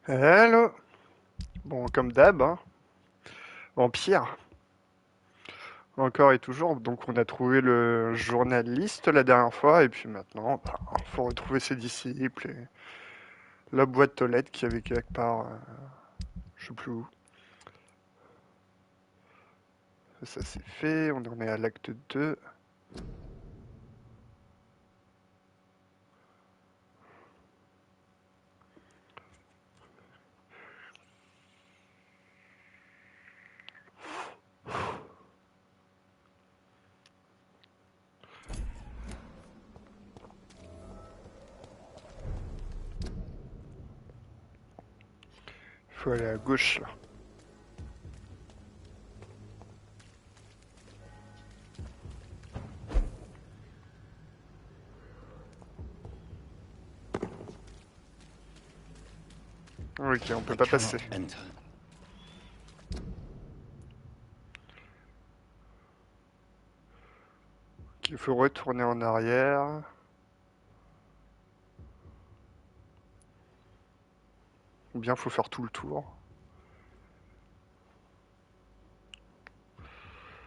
Hello. Bon, comme d'hab, hein. Vampyr, encore et toujours. Donc, on a trouvé le journaliste la dernière fois, et puis maintenant, bah, faut retrouver ses disciples et la boîte aux lettres qui avait quelque part, je sais plus où. Ça c'est fait, on en est à l'acte 2. Faut aller à gauche là. Ok, on peut pas passer. Il faut retourner en arrière. Ou bien faut faire tout le tour.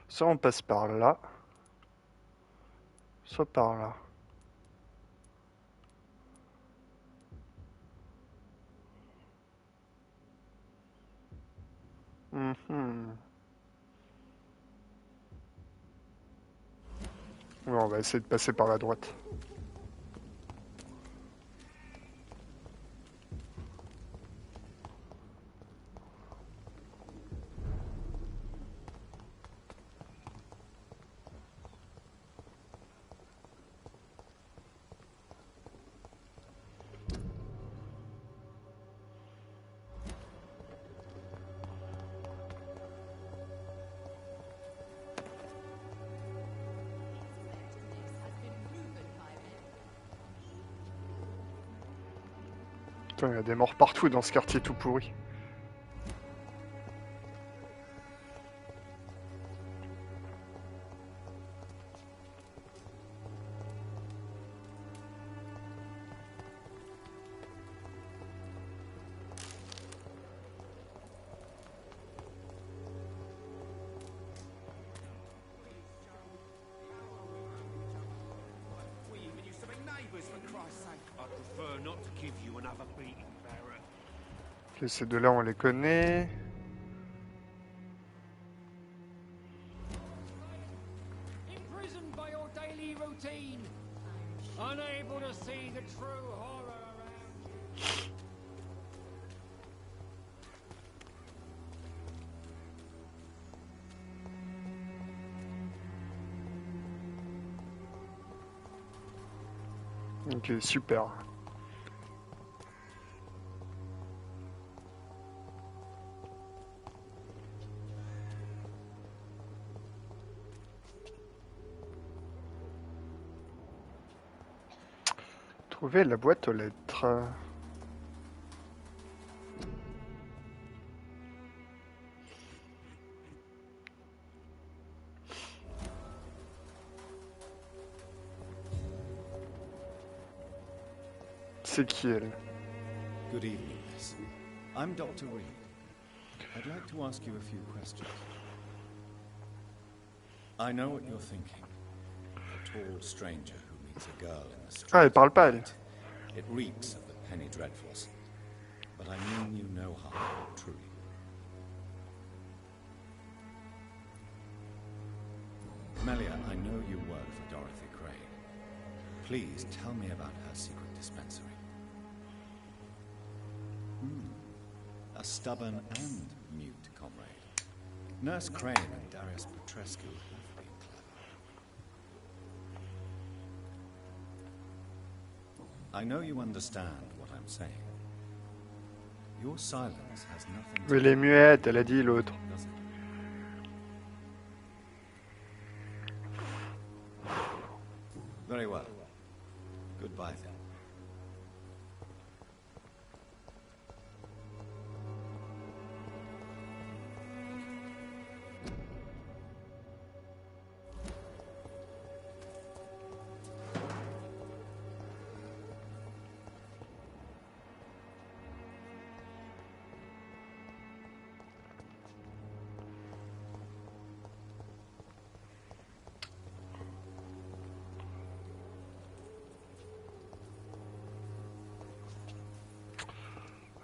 Soit on passe par là, soit par là. Mhm. Ouais, on va essayer de passer par la droite. Putain, il y a des morts partout dans ce quartier tout pourri. Ok, ces deux-là, on les connaît. Imprisoned by your daily routine, unable to see the true horror around you. Ok, super. Trouver la boîte aux lettres. C'est qui elle? Good evening, miss. I'm Dr. Reed. I'd like to ask you a few questions. I know what you're thinking. A tall stranger who meets a girl in the street. Ah, elle parle pas, elle. It reeks of the penny dreadfuls. But I mean you no harm, truly. Melia, I know you work for Dorothy Crane. Please tell me about her secret dispensary. A stubborn and mute comrade. Nurse Crane and Darius Petrescu have been clever. I know you understand what I'm saying. Your silence has nothing to Elle est muette, elle a dit l'autre. does it? Very well. Goodbye then.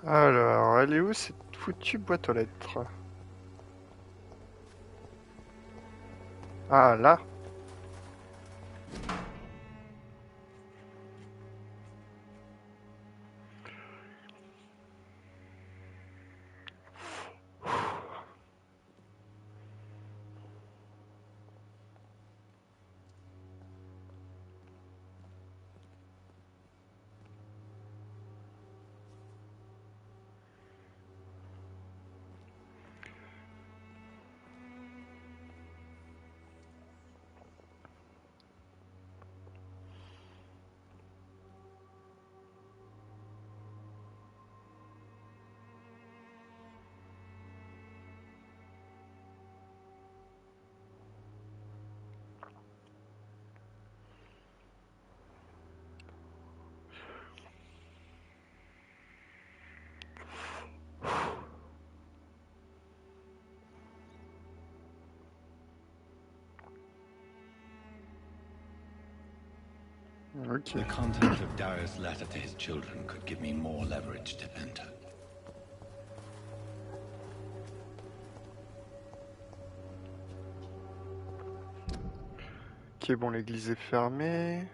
Alors, elle est où cette foutue boîte aux lettres? Ah, là. Ok. The content of Darius' letter to his children could give me more leverage to enter. Ok, bon, l'église est fermée.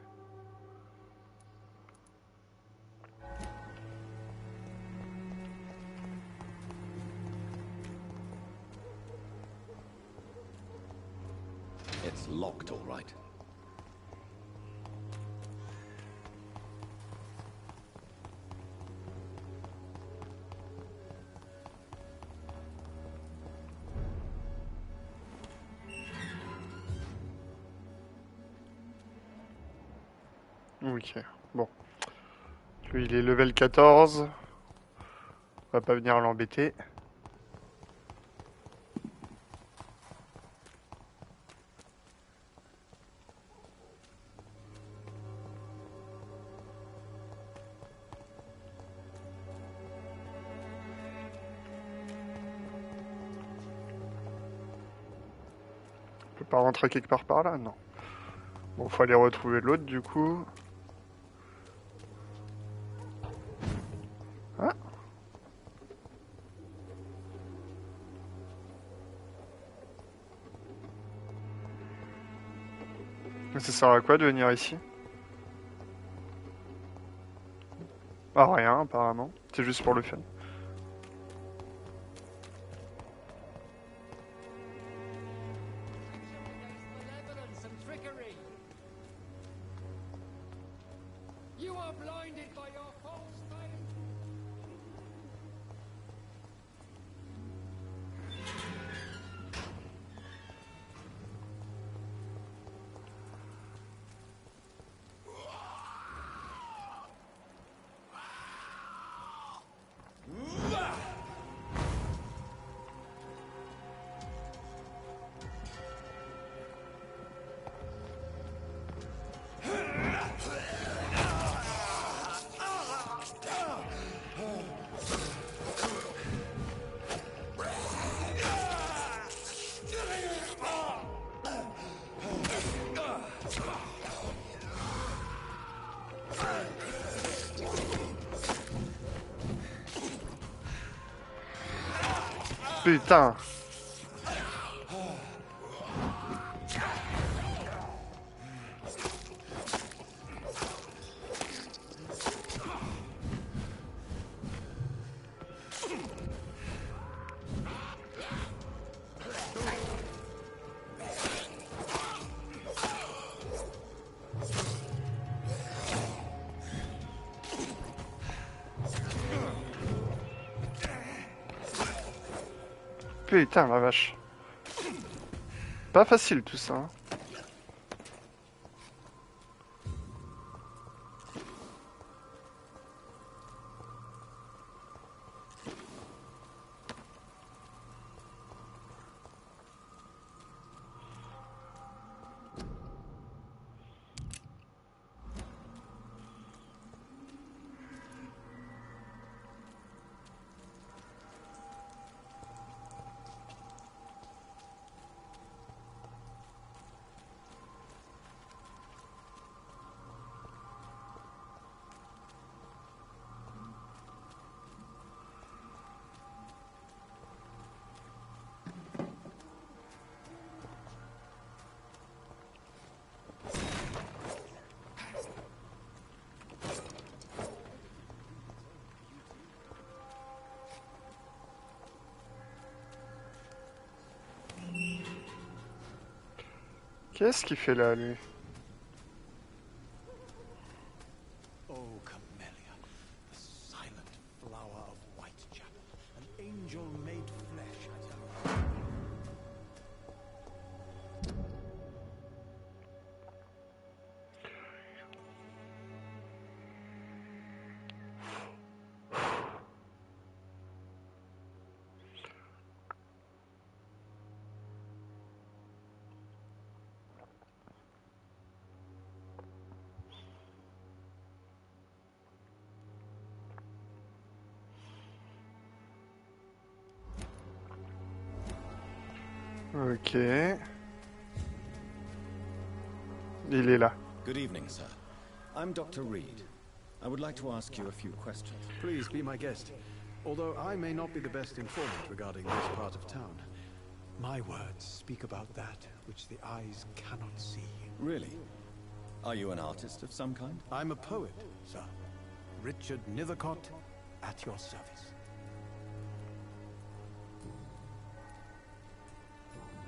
It's locked, all right. Ok, bon. Lui, il est level 14. On va pas venir l'embêter. On peut pas rentrer quelque part par là? Non. Bon, faut aller retrouver l'autre, du coup. Ah! Mais ça sert à quoi de venir ici? Ah, rien, apparemment. C'est juste pour le fun. Malevolence and trickery. You are blinded by your false faith. Putain! Putain, la vache. Pas facile tout ça, hein. Qu'est-ce qu'il fait là, lui? Oh, Camellia, the silent flower of Whitechapel, an angel made flesh, I tell you. Ok. Il est là. Good evening, sir. I'm Dr. Reed. I would like to ask you a few questions. Please be my guest. Although I may not be the best informant regarding this part of town, my words speak about that which the eyes cannot see. Really? Are you an artist of some kind? I'm a poet, sir. Richard Nethercott, at your service.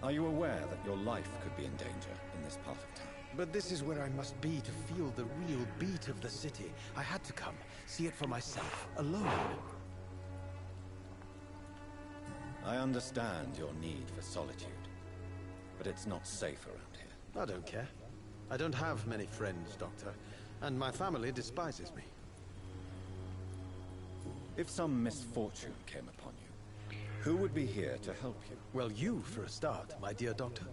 Are you aware that your life could be in danger in this part of town? But this is where I must be to feel the real beat of the city. I had to come, see it for myself, alone. I understand your need for solitude, but it's not safe around here. I don't care. I don't have many friends, Doctor, and my family despises me. If some misfortune came upon you, who would be here to help you? Well, you for a start, my dear Doctor.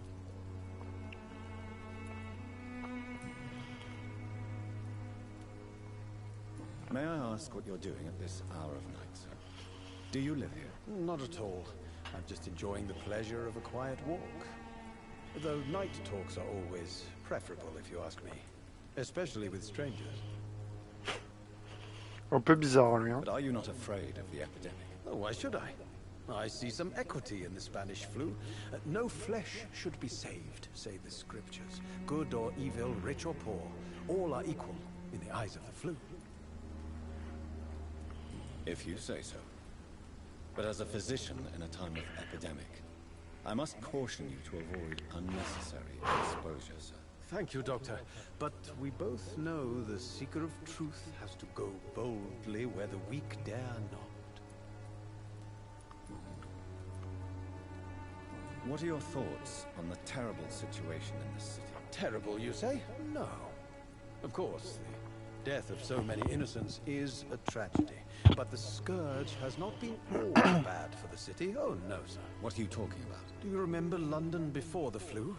May I ask what you're doing at this hour of night, sir? Do you live here? Not at all. I'm just enjoying the pleasure of a quiet walk. Though night talks are always preferable, if you ask me. Especially with strangers. Un peu bizarre, lui, hein. But are you not afraid of the epidemic? Oh, why should I? I see some equity in the Spanish flu. No flesh should be saved, say the scriptures. Good or evil, rich or poor, all are equal in the eyes of the flu. If you say so. But as a physician in a time of epidemic, I must caution you to avoid unnecessary exposure, sir. Thank you, Doctor. But we both know the seeker of truth has to go boldly where the weak dare not. What are your thoughts on the terrible situation in this city? Terrible, you say? No. Of course, the death of so many innocents is a tragedy. But the scourge has not been all bad for the city. Oh, no, sir. What are you talking about? Do you remember London before the flu?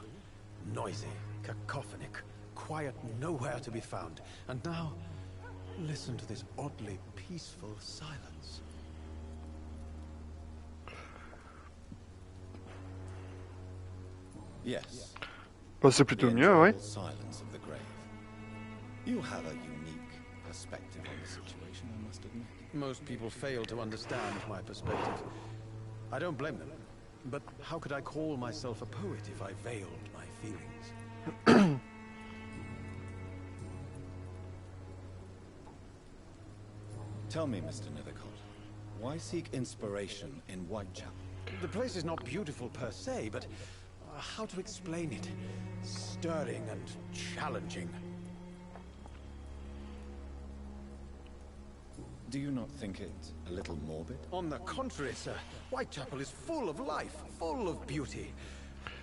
Noisy, cacophonic, quiet nowhere to be found. And now, listen to this oddly peaceful silence. Yes. Bah, c'est plutôt mieux, oui. Silence of the grave. You have a unique perspective on the situation, I must admit. Most people fail to understand my perspective. I don't blame them. But how could I call myself a poet if I veiled my feelings? Tell me, Mr. Nethercott, why seek inspiration in Whitechapel? The place is not beautiful per se, but how to explain it? Stirring and challenging. Do you not think it a little morbid? On the contrary, sir. Whitechapel is full of life, full of beauty.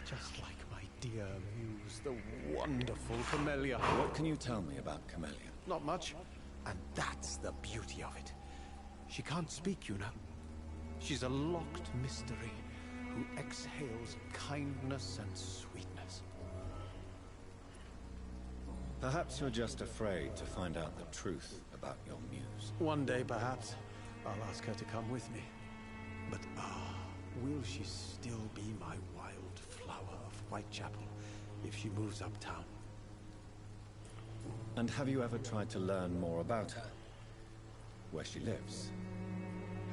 Just like my dear muse, the wonderful Camellia. What can you tell me about Camellia? Not much. And that's the beauty of it. She can't speak, you know. She's a locked mystery who exhales kindness and sweetness. Perhaps you're just afraid to find out the truth about your muse. One day, perhaps, I'll ask her to come with me. But will she still be my wild flower of Whitechapel if she moves uptown? And have you ever tried to learn more about her? Where she lives?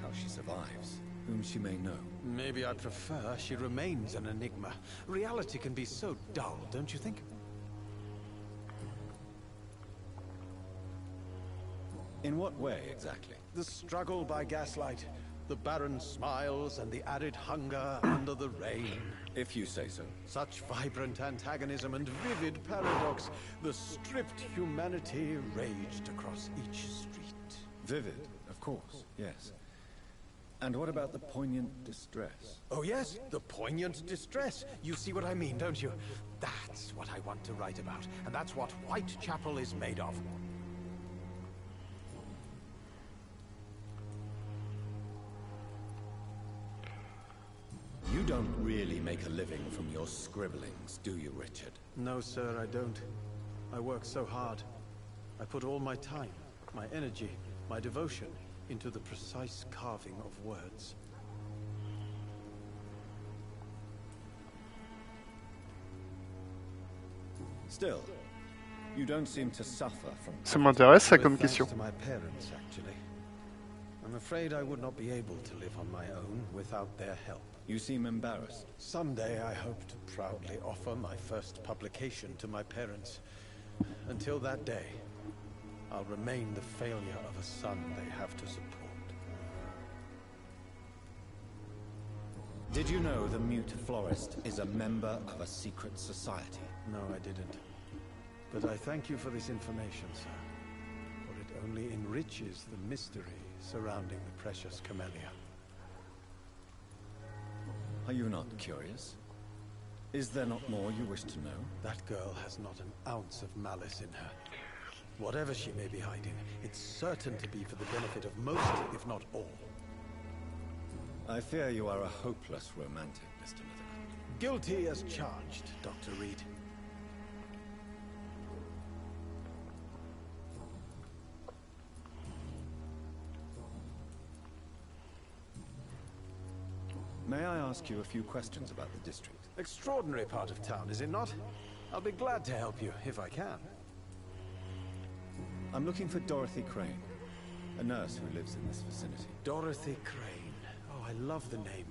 How she survives? Whom she may know? Maybe I prefer she remains an enigma. Reality can be so dull, don't you think? In what way, exactly? The struggle by gaslight. The barren smiles and the arid hunger under the rain. If you say so. Such vibrant antagonism and vivid paradox. The stripped humanity raged across each street. Vivid, of course, yes. And what about the poignant distress? Oh yes, the poignant distress. You see what I mean, don't you? That's what I want to write about. And that's what Whitechapel is made of. You don't really make a living from your scribblings, do you, Richard? No, sir, I don't. I work so hard. I put all my time, my energy, my devotion into the precise carving of words. Still, you don't seem to suffer from... Ça m'intéresse ça comme With question. thanks to my parents, actually. I'm afraid I would not be able to live on my own without their help. You seem embarrassed. Someday I hope to proudly offer my first publication to my parents. Until that day, I'll remain the failure of a son they have to support. Did you know the mute florist is a member of a secret society? No, I didn't. But I thank you for this information, sir. For it only enriches the mystery surrounding the precious camellia. Are you not curious? Is there not more you wish to know? That girl has not an ounce of malice in her. Whatever she may be hiding, it's certain to be for the benefit of most, if not all. I fear you are a hopeless romantic, Mr. Nethercott. Guilty as charged, Dr. Reed. May I ask you a few questions about the district? Extraordinary part of town, is it not? I'll be glad to help you, if I can. I'm looking for Dorothy Crane, a nurse who lives in this vicinity. Dorothy Crane. Oh, I love the name.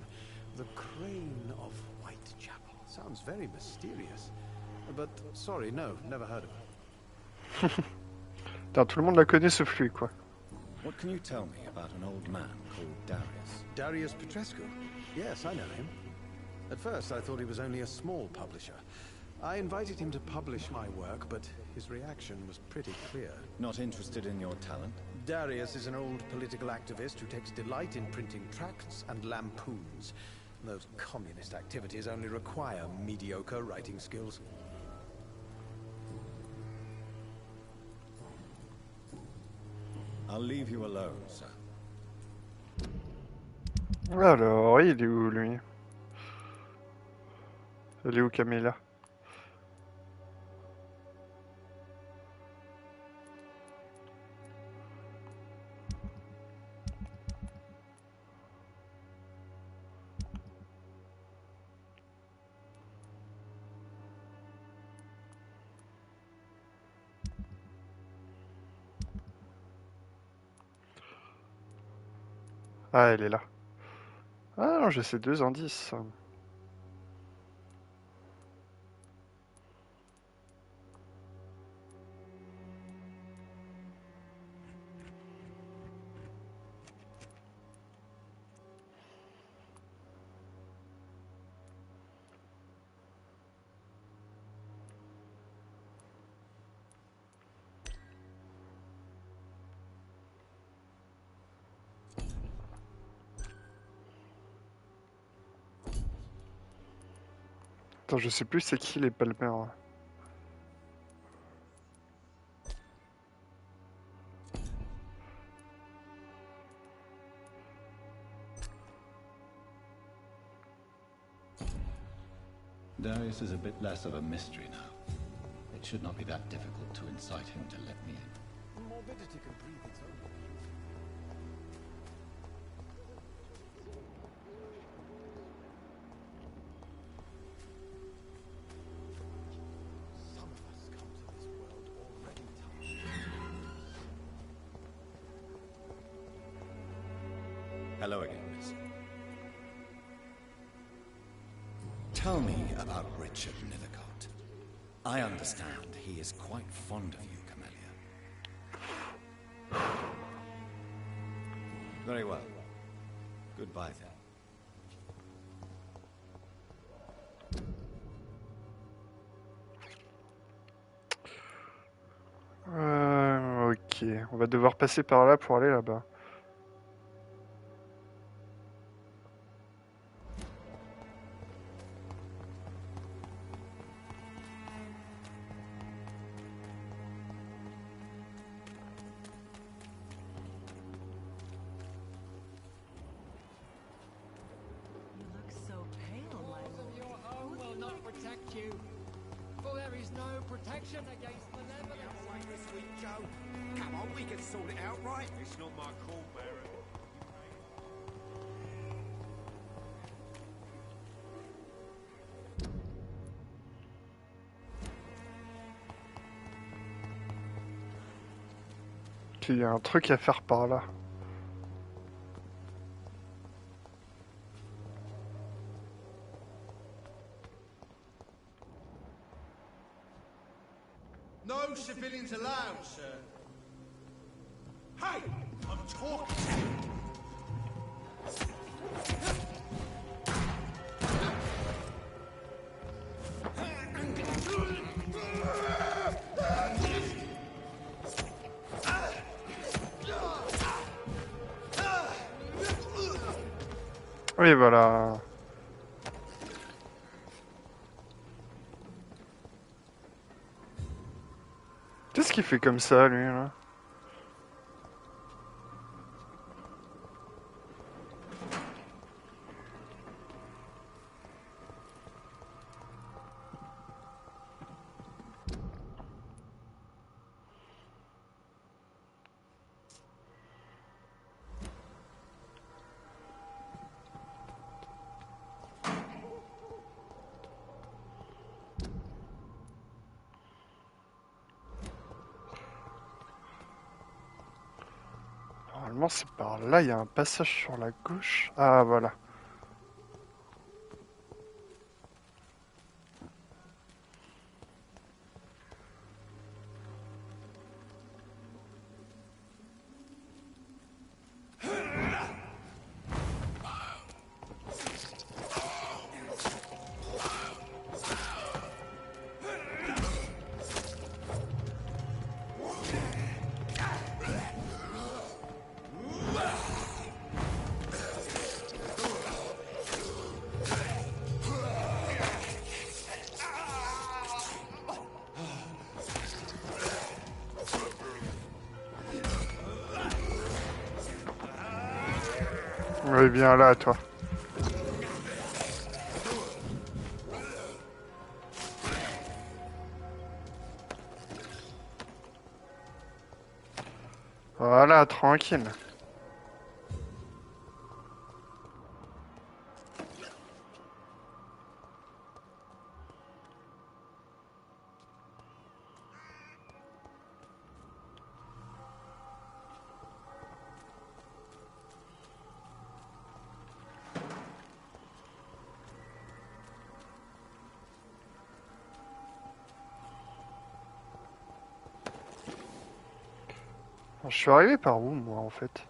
The Crane of Whitechapel. Sounds very mysterious. But, sorry, no, never heard of her. Putain, tout le monde la connaît sauf lui, quoi. What can you tell me about an old man called Darius? Darius Petrescu? Yes, I know him. At first, I thought he was only a small publisher. I invited him to publish my work, but his reaction was pretty clear. Not interested in your talent? Darius is an old political activist who takes delight in printing tracts and lampoons. Those communist activities only require mediocre writing skills. I'll leave you alone, sir. Alors, il est où, lui? Elle est où, Camilla? Ah, elle est là. Ah non, j'ai ces deux indices. Attends, je sais plus c'est qui les Palmer. Darius is a bit less of a mystery now. It should not be that difficult to incite him to let me in. Morbidity can breathe its own. Some of us come to this world already tired. Hello again, miss. Tell me about Richard Nethercott. I understand he is quite fond of you, Camellia. Very well. Goodbye then. Ok, on va devoir passer par là pour aller là-bas. You look so pale, my Laws of lord. your home will not protect you, for there is no protection against malevolence. Wait this week, Joe. Come on, we can sort it out, right? It's not my call, Baron. Il y a un truc à faire par là. No civilians allowed, sir. Hey, I'm talking to you. Oui, voilà. Qu'est-ce qu'il fait comme ça, lui, là? Normalement, c'est par là, il y a un passage sur la gauche. Ah, voilà. Oui, bien là, toi. Voilà, tranquille. Je suis arrivé par où, moi, en fait?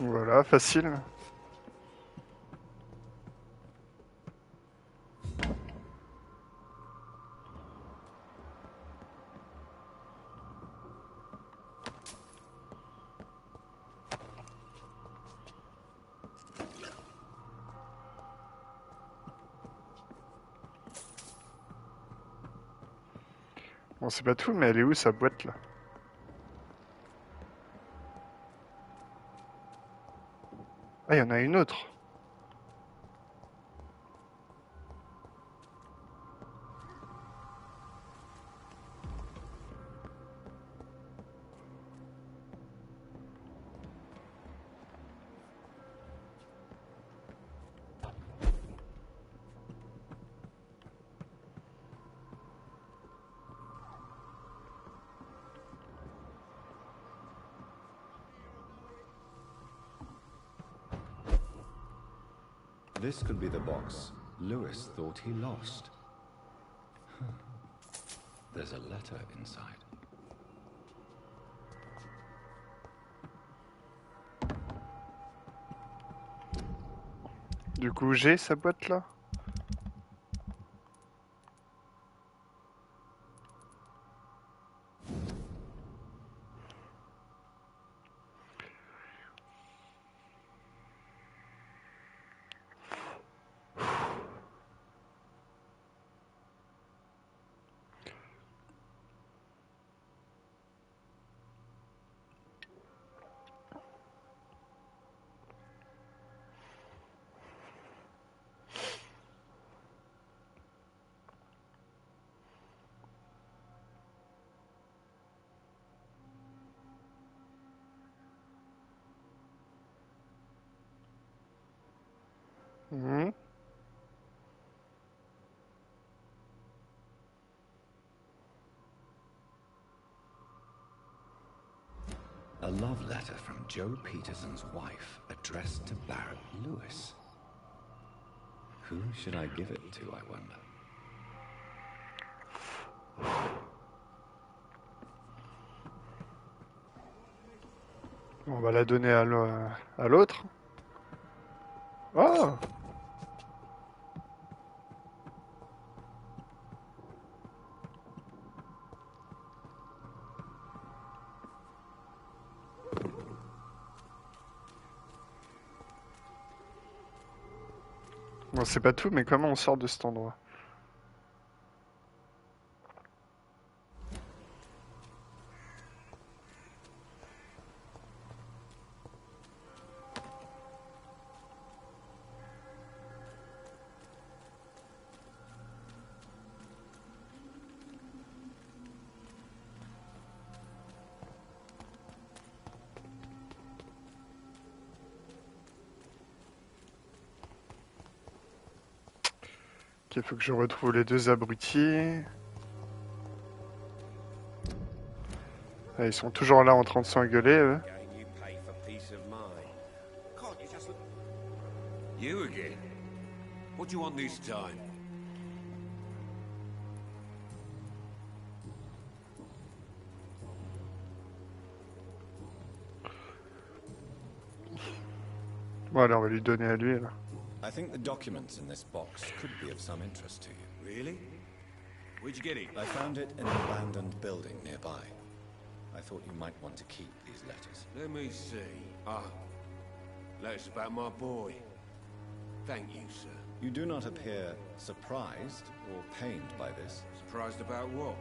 Voilà, facile. Bon, c'est pas tout, mais elle est où sa boîte là? Ah, il y en a une autre. This could be the box Lewis thought he lost. There's a letter inside. Du coup, j'ai sa boîte là. Mhm. A love letter from Joe Peterson's wife, addressed to Barrett Lewis. Who should I give it to, I wonder? On va la donner à l'autre. Oh! Bon, c'est pas tout, mais comment on sort de cet endroit? Ok, il faut que je retrouve les deux abrutis. Ah, ils sont toujours là en train de s'engueuler, eux. Game you pay for peace of mind. Can't you just look... You again? What do you want this time? Bon, alors on va lui donner à lui, là. I think the documents in this box could be of some interest to you. Really? Where'd you get it? I found it in an abandoned building nearby. I thought you might want to keep these letters. Let me see. Ah, letters about my boy. Thank you, sir. You do not appear surprised or pained by this. Surprised about what?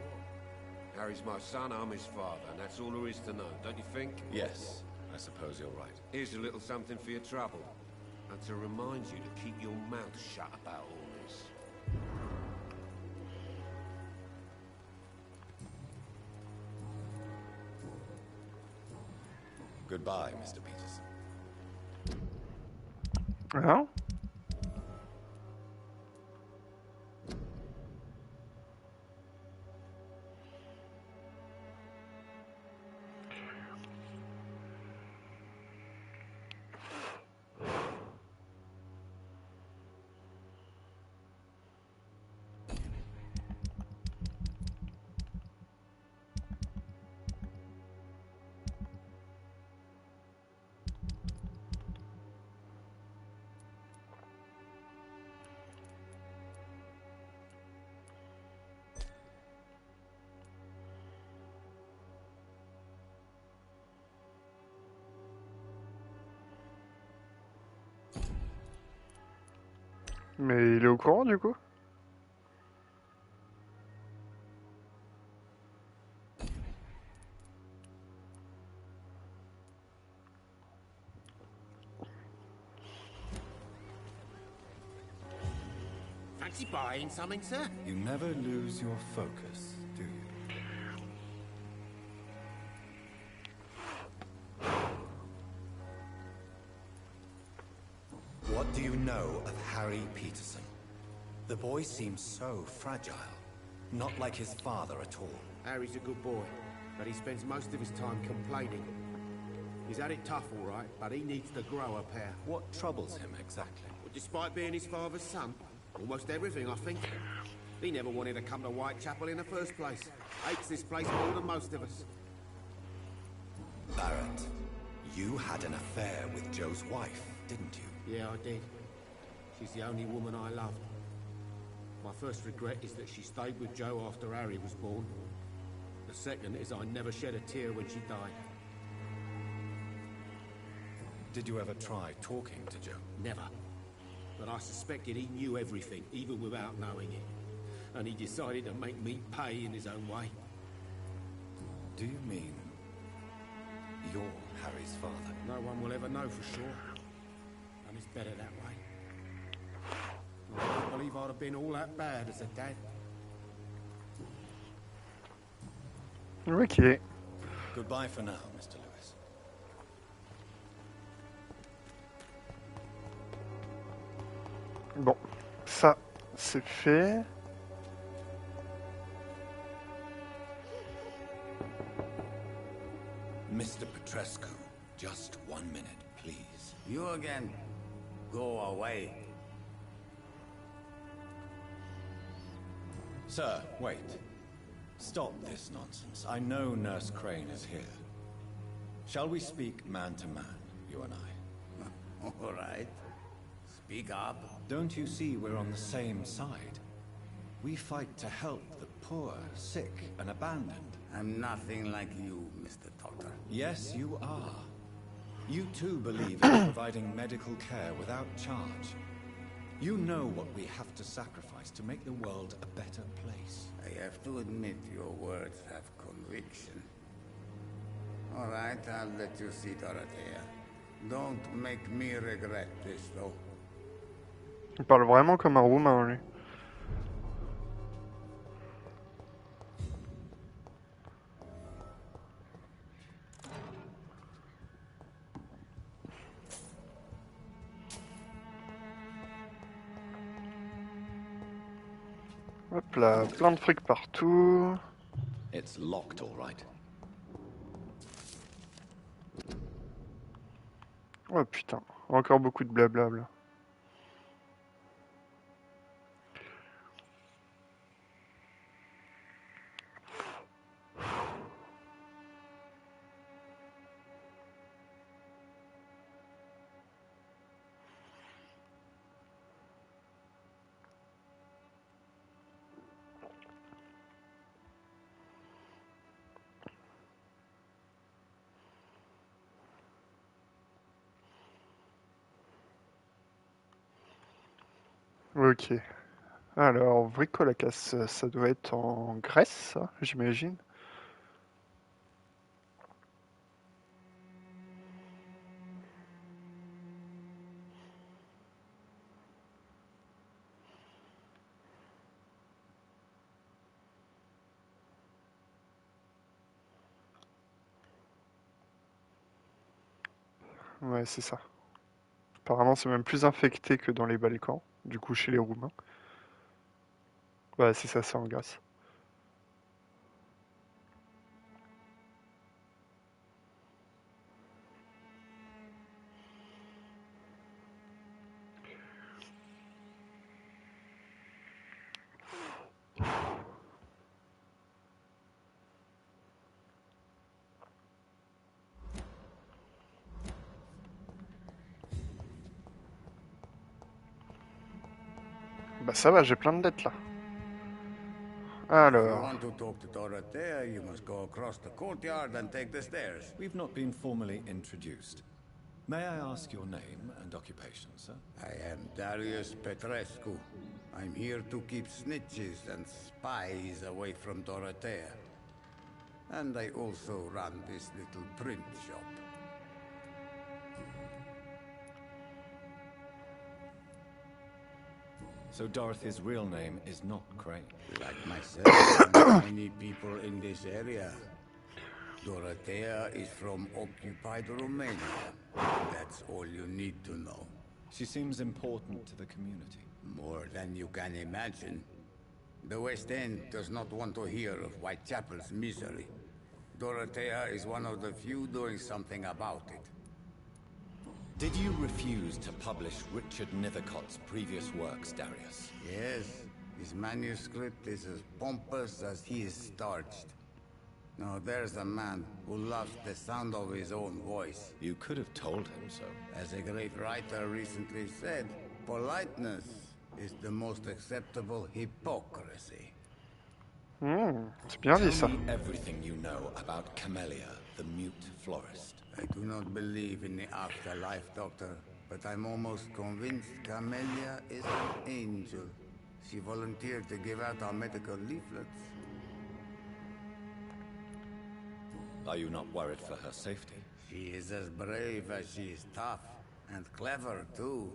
Harry's my son, I'm his father, and that's all there is to know, don't you think? Yes, I suppose you're right. Here's a little something for your trouble. And to remind you to keep your mouth shut about all this. Goodbye, Mr. Peterson. Hein? Mais il est au courant du coup? Fancy buying something, sir? You never lose your focus, do you? What do you know of Harry Peterson? The boy seems so fragile. Not like his father at all. Harry's a good boy, but he spends most of his time complaining. He's had it tough, all right, but he needs to grow a pair. What troubles him exactly? Well, despite being his father's son, almost everything, I think. He never wanted to come to Whitechapel in the first place. Hates this place more than most of us. Barrett, you had an affair with Joe's wife, didn't you? Yeah, I did. She's the only woman I loved. My first regret is that she stayed with Joe after Harry was born. The second is I never shed a tear when she died. Did you ever try talking to Joe? Never. But I suspected he knew everything, even without knowing it. And he decided to make me pay in his own way. Do you mean you're Harry's father? No one will ever know for sure. And it's better that way. I don't believe I'd have been all that bad as a dad. Ok. Goodbye for now, Mr. Lewis. Bon, ça, c'est fait. Mr. Petrescu, just 1 minute, please. You again? Go away. Sir, wait. Stop this nonsense. I know Nurse Crane is here. Shall we speak man to man, you and I? All right. Speak up. Don't you see we're on the same side? We fight to help the poor, sick, and abandoned. I'm nothing like you, Mr. Doctor. Yes, you are. You too believe in providing medical care without charge. You know what we have to sacrifice to make the world a better place. I have to admit your words have conviction. All right, I'll let you see Dorothea. Don't make me regret this, though. Il parle vraiment comme un roumain, lui. Hop là, plein de fric partout. It's locked, all right. Oh putain, encore beaucoup de blablabla. Ok. Alors, Bricolacas, ça doit être en Grèce, ça, j'imagine. Ouais, c'est ça. Apparemment, c'est même plus infecté que dans les Balkans, du coup, chez les Roumains. Ouais, c'est ça, c'est en Grèce. Bah ça va, j'ai plein de dettes là. If you Alors, want to talk to Dorothea, you must go across the courtyard and take the stairs. We've not been formally introduced. May I ask your name and occupation, sir? I am Darius Petrescu. I'm here to keep snitches and spies away from Dorothea. And I also run this little print shop. So Dorothy's real name is not Crane. Like myself and many people in this area. Dorothea is from occupied Romania. That's all you need to know. She seems important to the community. More than you can imagine. The West End does not want to hear of Whitechapel's misery. Dorothea is one of the few doing something about it. Did you refuse to publish Richard Nethercott's previous works, Darius? Yes, his manuscript is as pompous as he is starched. Now there's a man who loves the sound of his own voice. You could have told him so. As a great writer recently said, politeness is the most acceptable hypocrisy. C'est bien dit ça. Tell me everything you know about Camellia, the mute florist. I do not believe in the afterlife, Doctor, but I'm almost convinced Camellia is an angel. She volunteered to give out our medical leaflets. Are you not worried for her safety? She is as brave as she is tough, and clever too.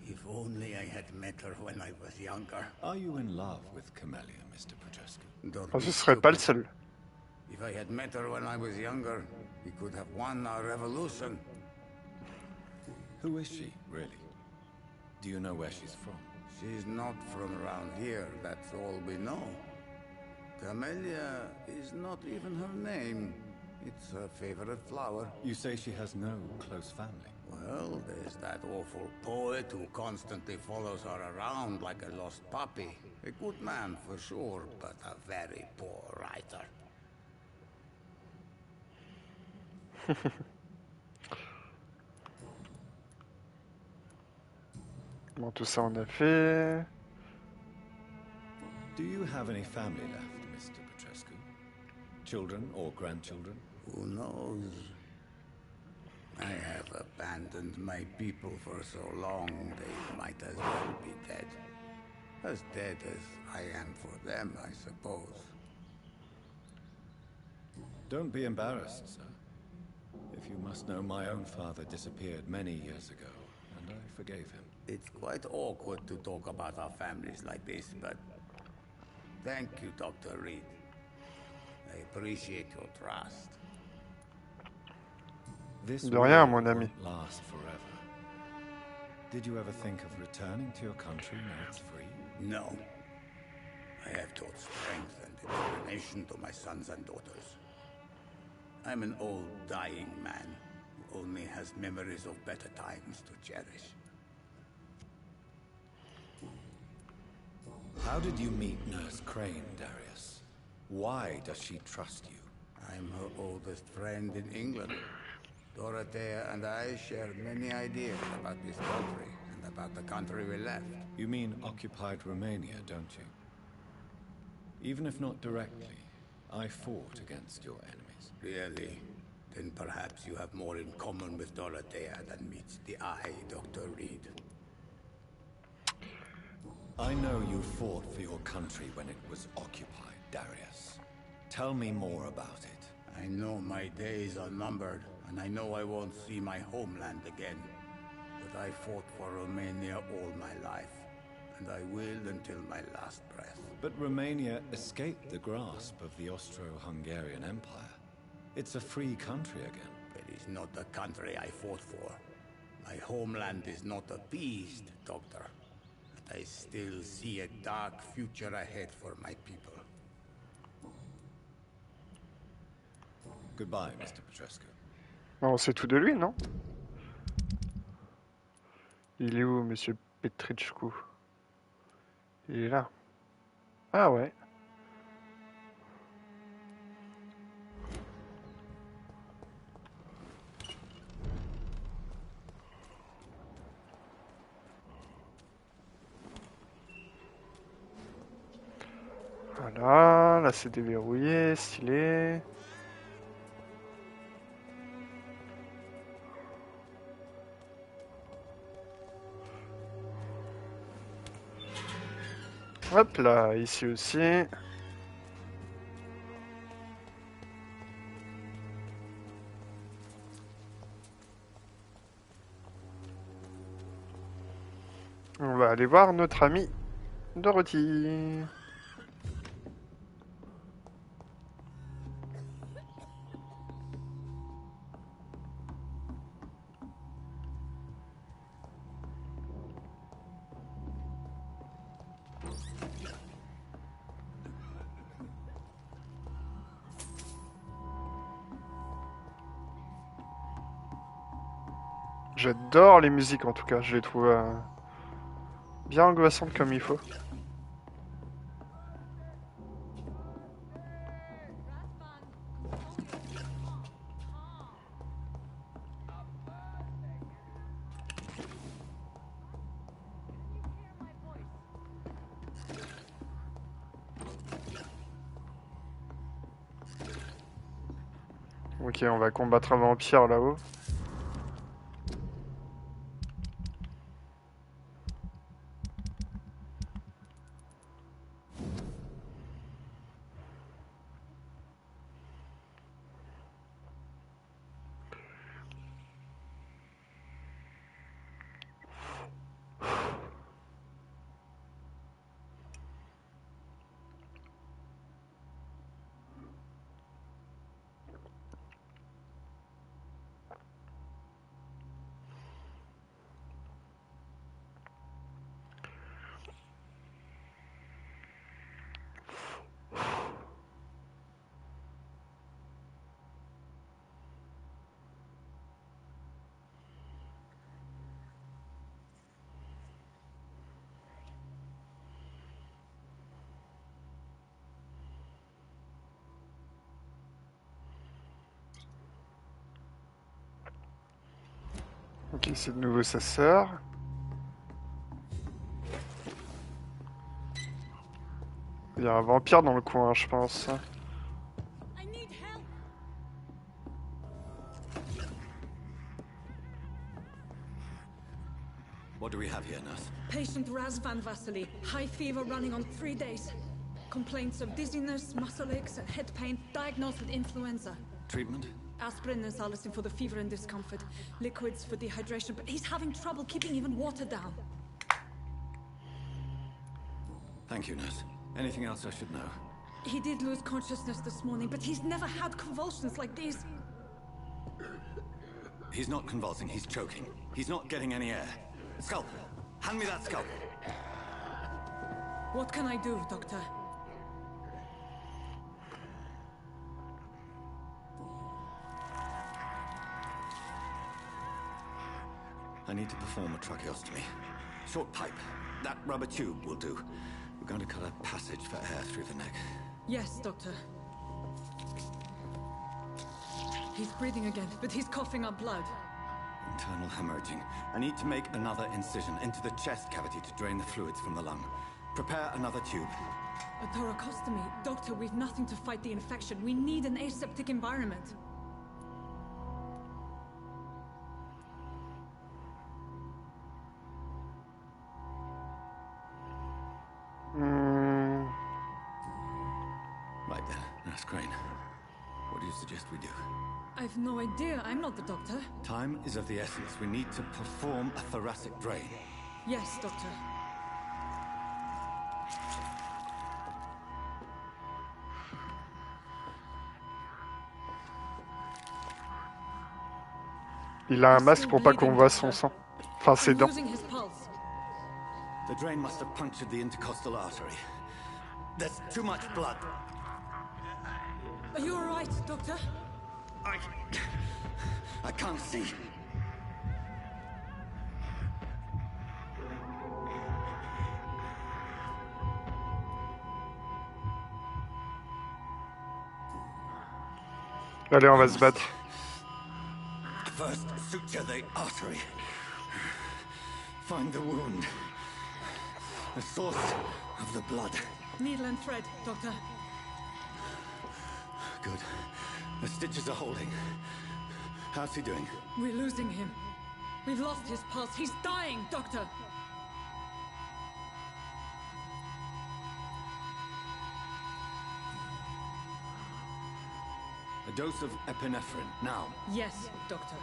If only I had met her when I was younger. Are you in love with Camellia, Mr. Petrescu? Don't Oh, be ce serait pas le stupid. seul. If I had met her when I was younger, we could have won our revolution. Who is she, really? Do you know where she's from? She's not from around here, that's all we know. Camellia is not even her name. It's her favorite flower. You say she has no close family. Well, there's that awful poet who constantly follows her around like a lost puppy. A good man for sure, but a very poor writer. Bon, tout ça on a fait. Do you have any family left, Mr. Petrescu? Children or grandchildren? Who knows? I have abandoned my people for so long, they might as well be dead. As dead as I am for them, I suppose. Don't be embarrassed, sir. If you must know, my own father disappeared many years ago, and I forgave him. It's quite awkward to talk about our families like this, but thank you, Dr. Reed. I appreciate your trust. This De rien, war mon ami. won't last forever. Did you ever think of returning to your country now it's free? No. I have taught strength and determination to my sons and daughters. I'm an old, dying man who only has memories of better times to cherish. How did you meet Nurse Crane, Darius? Why does she trust you? I'm her oldest friend in England. Dorothea and I share many ideas about this country and about the country we left. You mean occupied Romania, don't you? Even if not directly, I fought against your enemies. Really? Then perhaps you have more in common with Dorothea than meets the eye, Dr. Reed. I know you fought for your country when it was occupied, Darius. Tell me more about it. I know my days are numbered, and I know I won't see my homeland again. But I fought for Romania all my life, and I will until my last breath. But Romania escaped the grasp of the Austro-Hungarian Empire. It's a free country again. It is not the country I fought for. My homeland is not appeased, Doctor. But I still see a dark future ahead for my people. Goodbye, Mr. Petrescu. On sait tout de lui, non? Il est où, monsieur Petrescu? Il est là. Ah ouais. Voilà, là c'est déverrouillé, stylé. Hop là, ici aussi. On va va aller voir notre ami Dorothy. J'adore les musiques en tout cas, je les trouve bien angoissantes comme il faut. Ok, on va combattre un vampire là-haut. Ok, c'est de nouveau sa sœur. Il y a un vampire dans le coin, je pense. I need help. What do we have here, nurse? Patient Razvan Vasily, high fever running on 3 days. Complaints of dizziness, muscle aches, and head pain, diagnosed with influenza. Treatment? Aspirin and salicin for the fever and discomfort. Liquids for dehydration, but he's having trouble keeping even water down. Thank you, nurse. Anything else I should know? He did lose consciousness this morning, but he's never had convulsions like these. He's not convulsing, he's choking. He's not getting any air. Scalpel! Hand me that scalpel! What can I do, Doctor? I need to perform a tracheostomy. Short pipe. That rubber tube will do. We're going to cut a passage for air through the neck. Yes, Doctor. He's breathing again, but he's coughing up blood. Internal hemorrhaging. I need to make another incision into the chest cavity to drain the fluids from the lung. Prepare another tube. A thoracostomy. Doctor, we've nothing to fight the infection. We need an aseptic environment. Right then, Nurse Crane. What do you suggest we do? I've no idea. I'm not the doctor. Time is of the essence. We need to perform a thoracic drain. Yes, Doctor. Il a un masque pour pas qu'on voit son sang. Enfin, ses I'm dents. losing his pulse. The drain must have punctured the intercostal artery. There's too much blood. Are you all right, Doctor? I can't see. Allez, on va se battre. First, suture the artery. Find the wound. The source of the blood. Needle and thread, Doctor. Good. The stitches are holding. How's he doing? We're losing him. We've lost his pulse. He's dying, Doctor. A dose of epinephrine, now. Yes, Doctor.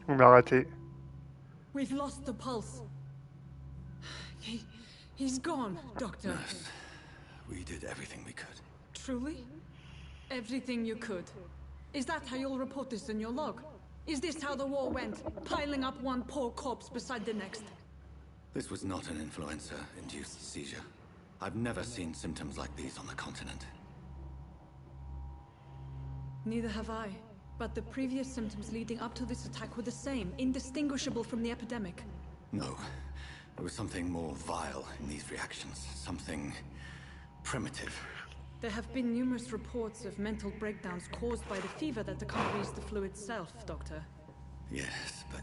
On a raté. We've lost the pulse. He's gone, Doctor. Nurse, we did everything we could. Truly? Everything you could. Is that how you'll report this in your log? Is this how the war went? Piling up one poor corpse beside the next? This was not an influenza-induced seizure. I've never seen symptoms like these on the continent. Neither have I. But the previous symptoms leading up to this attack were the same, indistinguishable from the epidemic. No. There was something more vile in these reactions. Something primitive. There have been numerous reports of mental breakdowns caused by the fever that accompanies the flu itself, Doctor. Yes, but...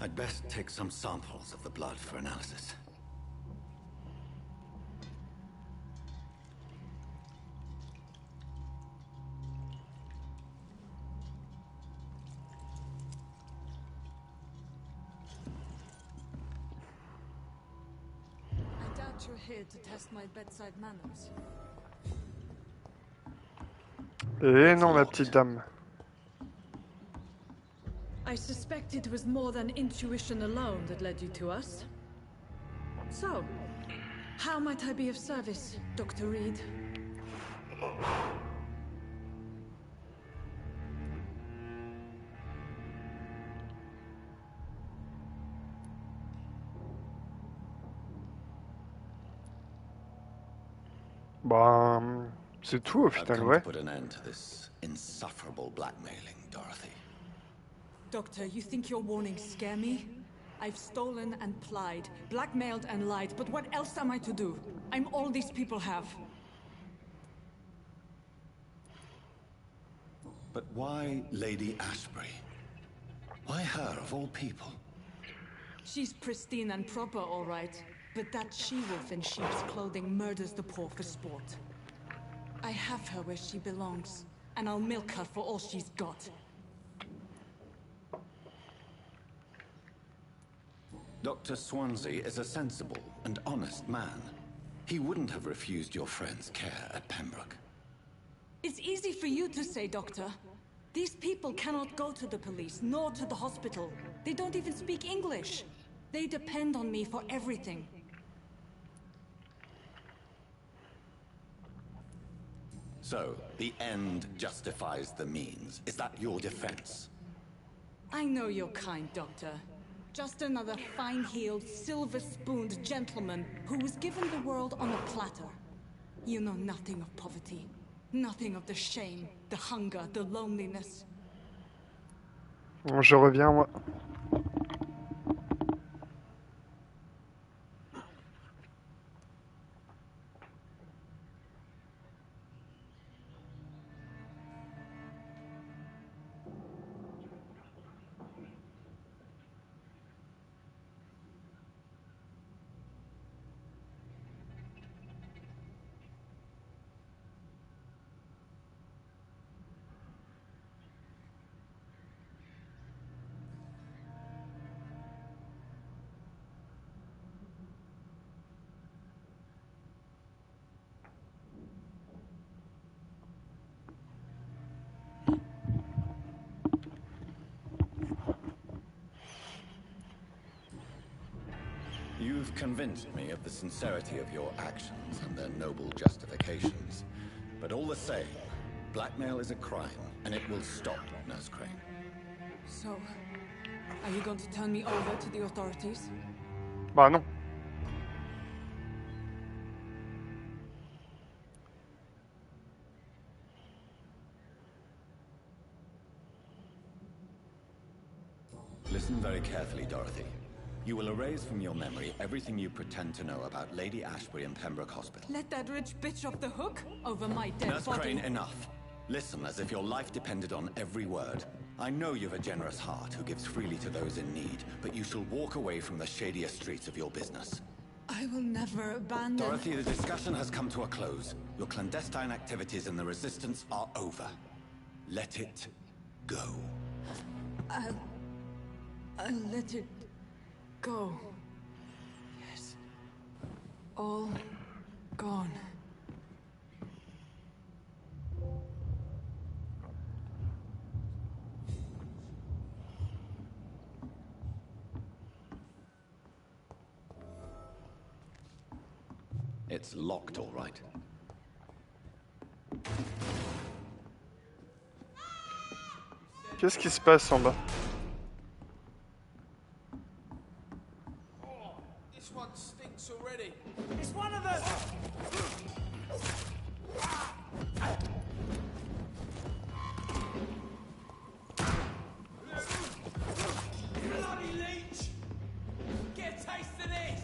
I'd best take some samples of the blood for analysis. I doubt you're here to test my bedside manners. Et non, ma petite dame. I suspect it was more than intuition alone that led you to us. So, how might I be of service, Dr. Reed? Bah, c'est tout au I've final, come ouais. to put an end to this insufferable blackmailing, Dorothy. Doctor, you think your warnings scare me? I've stolen and plied, blackmailed and lied, but what else am I to do? I'm all these people have. But why Lady Ashbury? Why her, of all people? She's pristine and proper, all right. But that she-wolf in sheep's clothing murders the poor for sport. I have her where she belongs, and I'll milk her for all she's got. Dr. Swansea is a sensible and honest man. He wouldn't have refused your friend's care at Pembroke. It's easy for you to say, Doctor. These people cannot go to the police, nor to the hospital. They don't even speak English. They depend on me for everything. So, the end justifies the means. Is that your defense? I know you're kind, Doctor. Just another fine-heeled, silver-spooned gentleman who was given the world on a platter. You know nothing of poverty. Nothing of the shame, the hunger, the loneliness. Bon, je reviens, moi. You've convinced me of the sincerity of your actions and their noble justifications. But all the same, blackmail is a crime, and it will stop, Nurse Crane. So, are you going to turn me over to the authorities? Bah non. Listen very carefully, Dorothy. You will erase from your memory everything you pretend to know about Lady Ashbury and Pembroke Hospital. Let that rich bitch off the hook over my dead Nurse body. Crane, enough. Listen as if your life depended on every word. I know you've a generous heart who gives freely to those in need, but you shall walk away from the shadier streets of your business. I will never abandon... Dorothy, the discussion has come to a close. Your clandestine activities in the Resistance are over. Let it go. I'll let it go. Yes. All gone. It's locked, all right. Qu'est-ce qui se passe en bas? This one stinks already. It's one of them! Bloody leech! Get a taste of this!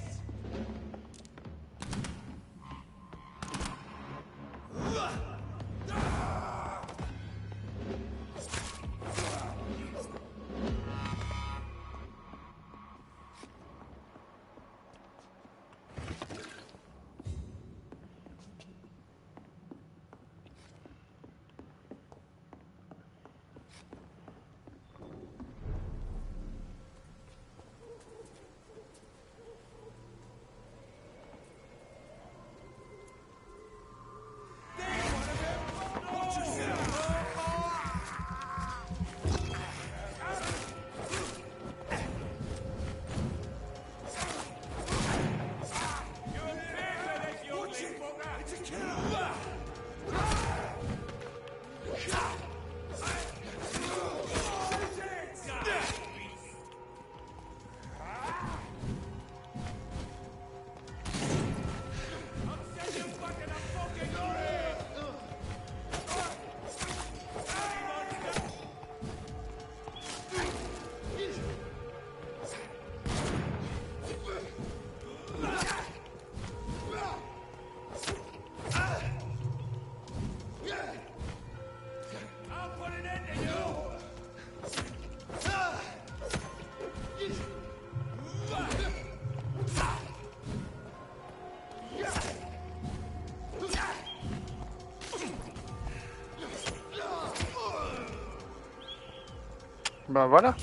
Ben voilà.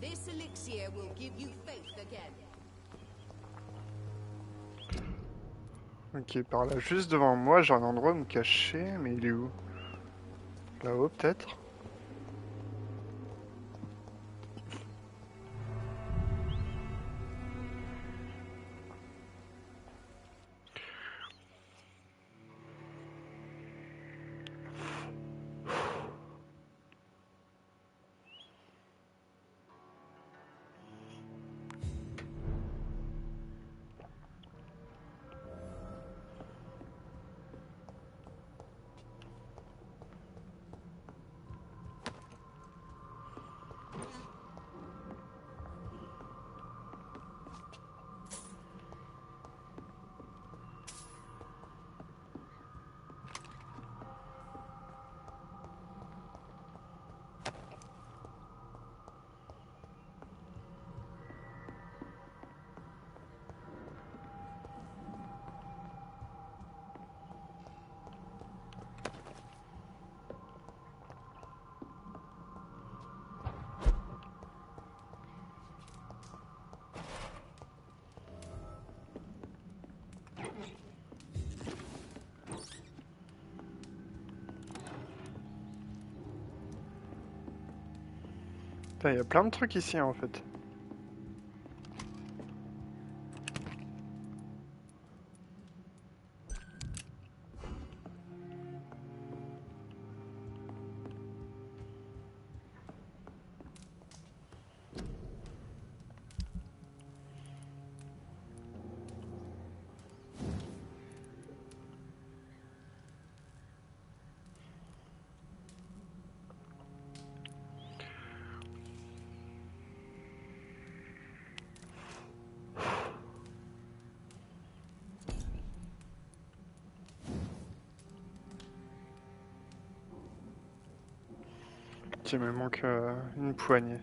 This elixir will give you faith again. Ok, par là, juste devant moi, j'ai un endroit où me cacher, mais il est où? Là-haut, peut-être? Il y a plein de trucs ici en fait. Il me manque une poignée.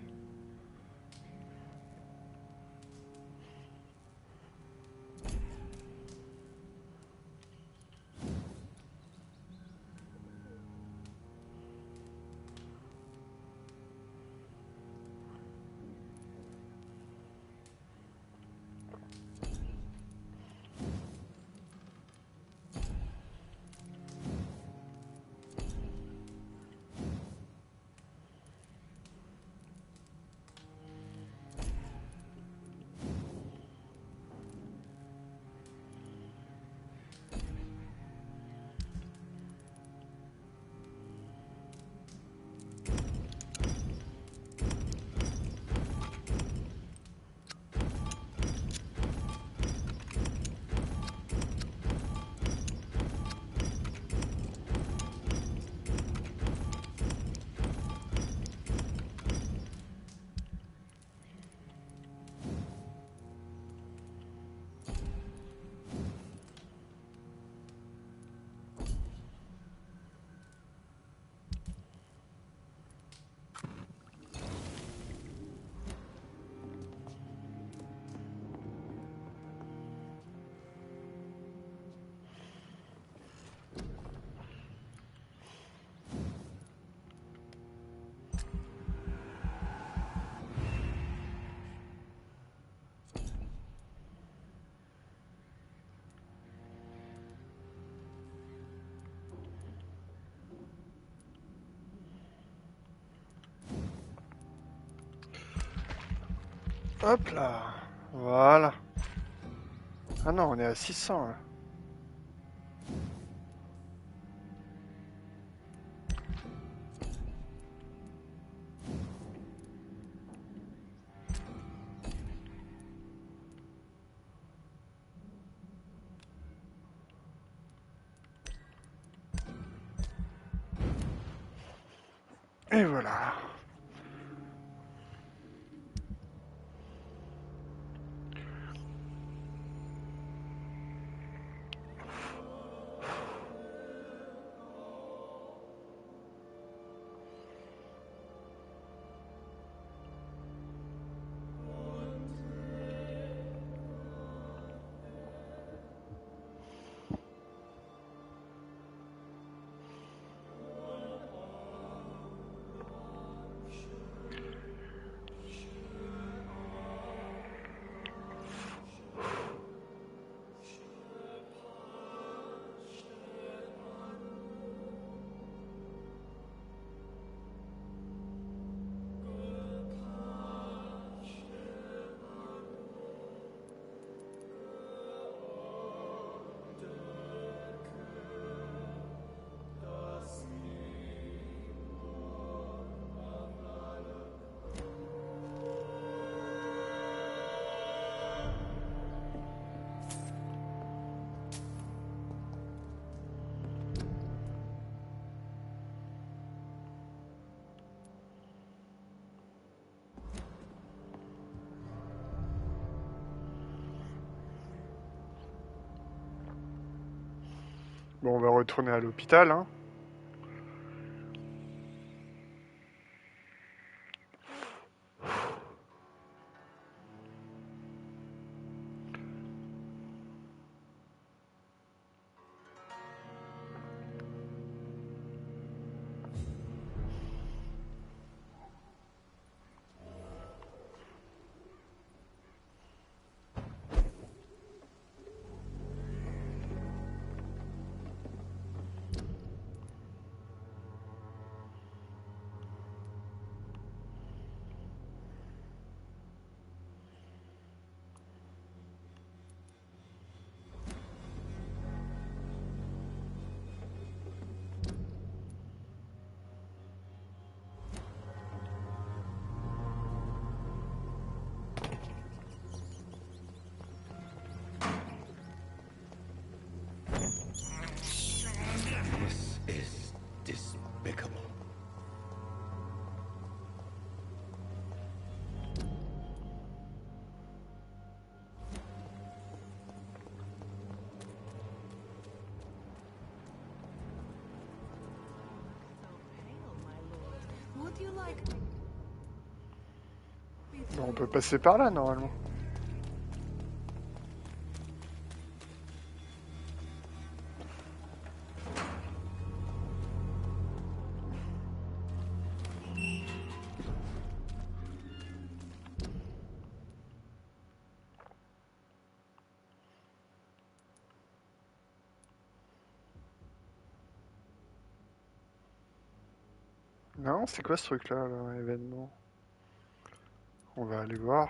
Hop là. Voilà. Ah non, on est à 600 là. Et voilà. Bon, on va retourner à l'hôpital, hein. Bon, on peut passer par là, normalement. Non, c'est quoi ce truc-là, là, événement? On va aller voir.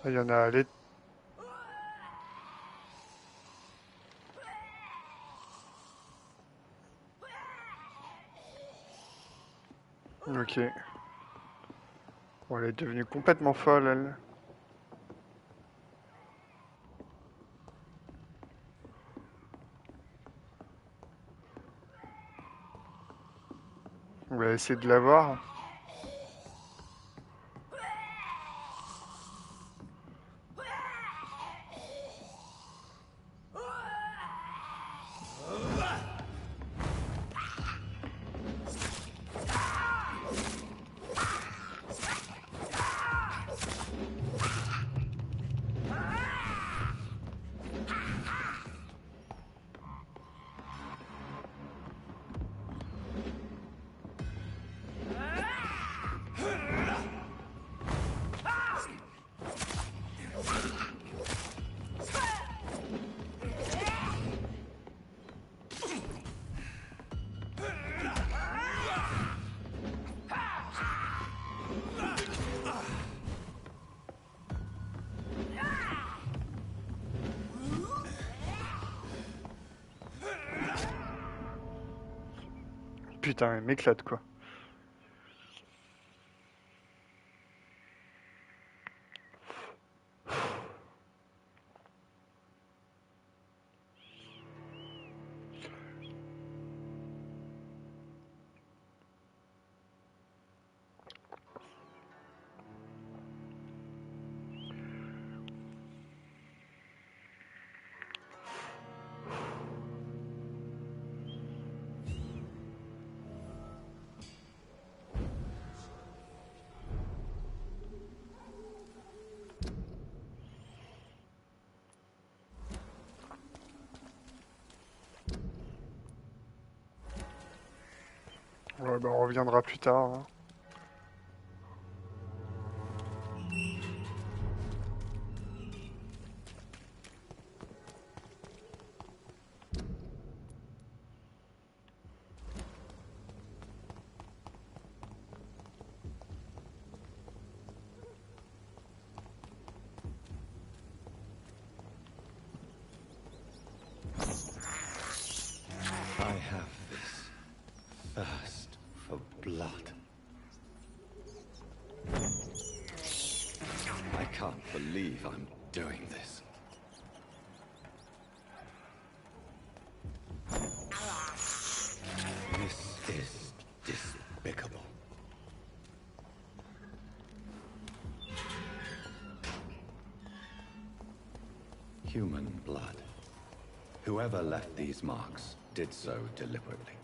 Il y en a à l'é- Ok. Bon, elle est devenue complètement folle, elle. On va essayer de la voir. Putain, elle m'éclate, quoi. Ouais, bah, on reviendra plus tard, hein. can't believe I'm doing this. This is despicable. Human blood. Whoever left these marks did so deliberately.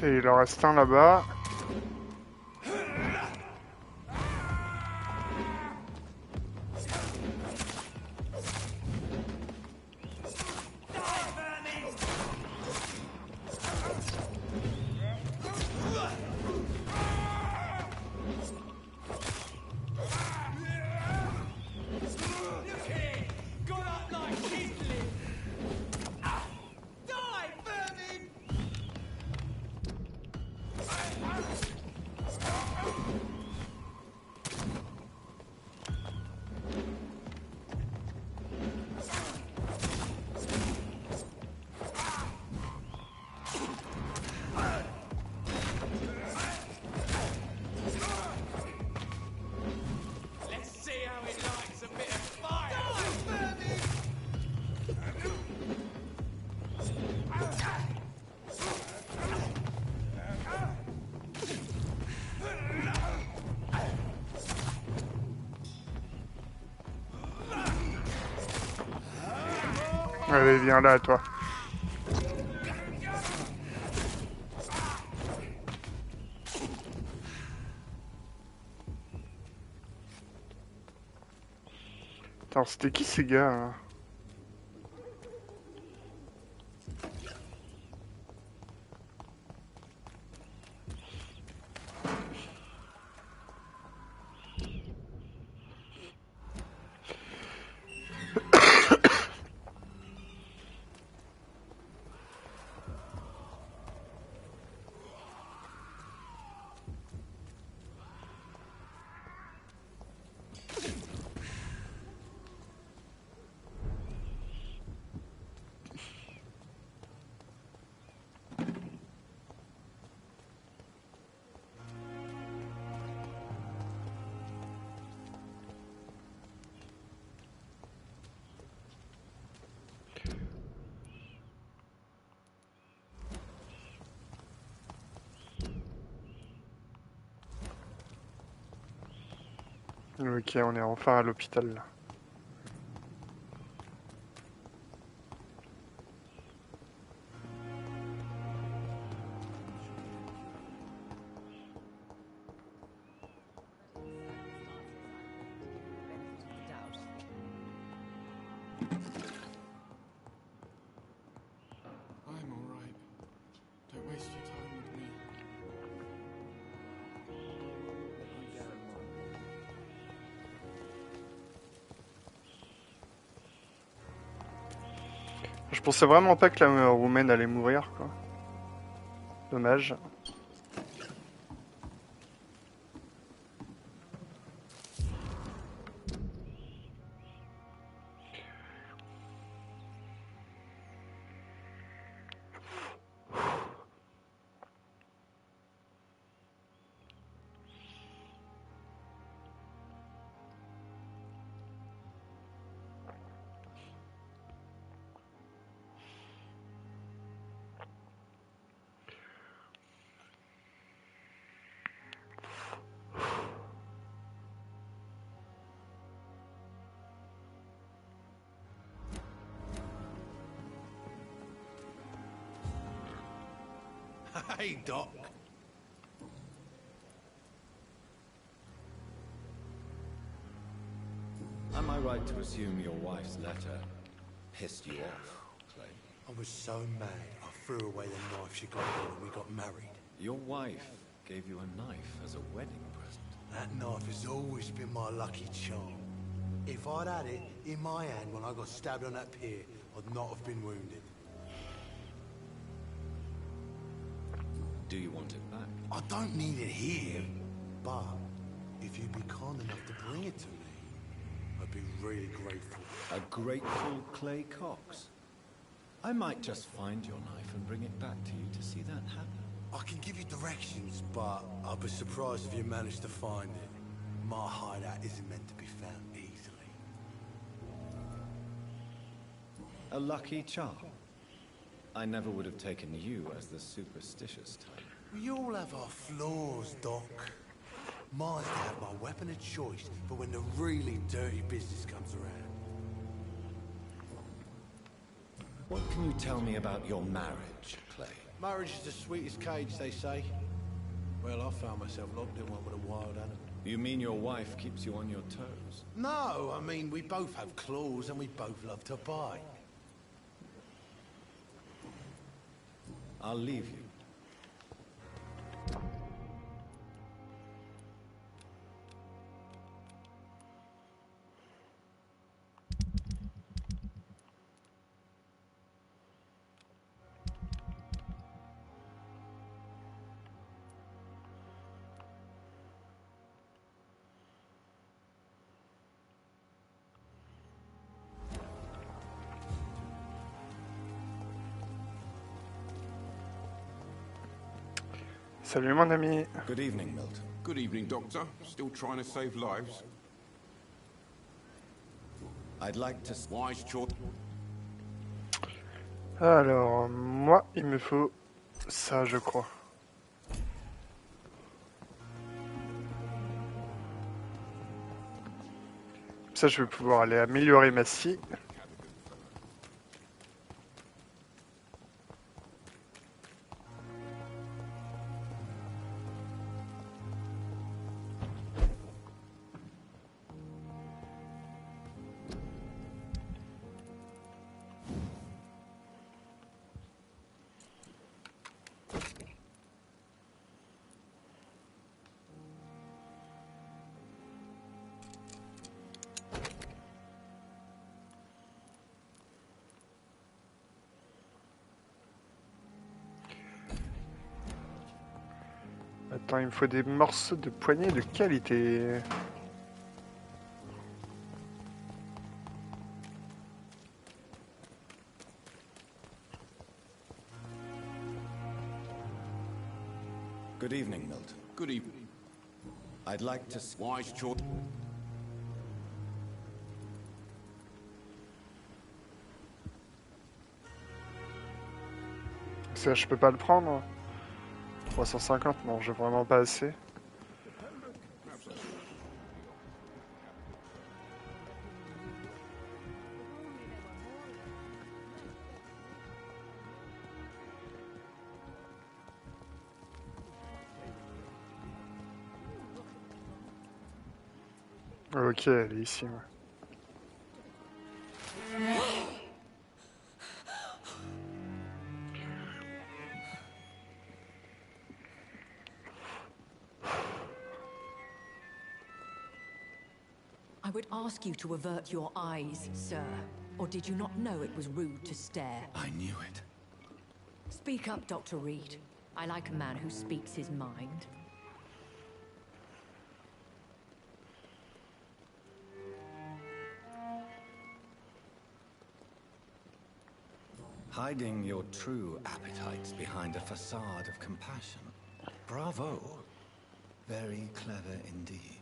Ok, il en reste un là-bas. Allez, viens là, toi. Attends, c'était qui ces gars hein? Ok, on est enfin à l'hôpital là. I'm all right. Don't waste your time with me. Je pensais vraiment pas que la roumaine allait mourir, quoi. Dommage. Hey, Doc. Am I right to assume your wife's letter pissed you off, Clay? I was so mad, I threw away the knife she got me when we got married. Your wife gave you a knife as a wedding present. That knife has always been my lucky charm. If I'd had it in my hand when I got stabbed on that pier, I'd not have been wounded. Do you want it back? I don't need it here, but if you'd be kind enough to bring it to me, I'd be really grateful. A grateful Clay Cox? I might just find your knife and bring it back to you to see that happen. I can give you directions, but I'd be surprised if you managed to find it. My hideout isn't meant to be found easily. A lucky charm. I never would have taken you as the superstitious type. We all have our flaws, Doc. Mine's to have my weapon of choice for when the really dirty business comes around. What can you tell me about your marriage, Clay? Marriage is the sweetest cage, they say. Well, I found myself locked in one with a wild animal. You mean your wife keeps you on your toes? No, I mean, we both have claws and we both love to bite. I'll leave you. Salut mon ami. Good evening, Milton. Good evening, Doctor. Still trying to save lives? I'd like to... Wise choice. Alors, moi, il me faut ça, je crois. Comme ça, je vais pouvoir aller améliorer ma scie. Attends, il me faut des morceaux de poignée de qualité. Good evening, Milton. Good evening. I'd like to... Wise choice. Ça, je peux pas le prendre. 350, non, j'ai vraiment pas assez. Ok, elle est ici. Ouais. I would ask you to avert your eyes, sir. Or did you not know it was rude to stare? I knew it. Speak up, Dr. Reed. I like a man who speaks his mind. Hiding your true appetites behind a facade of compassion. Bravo. Very clever indeed.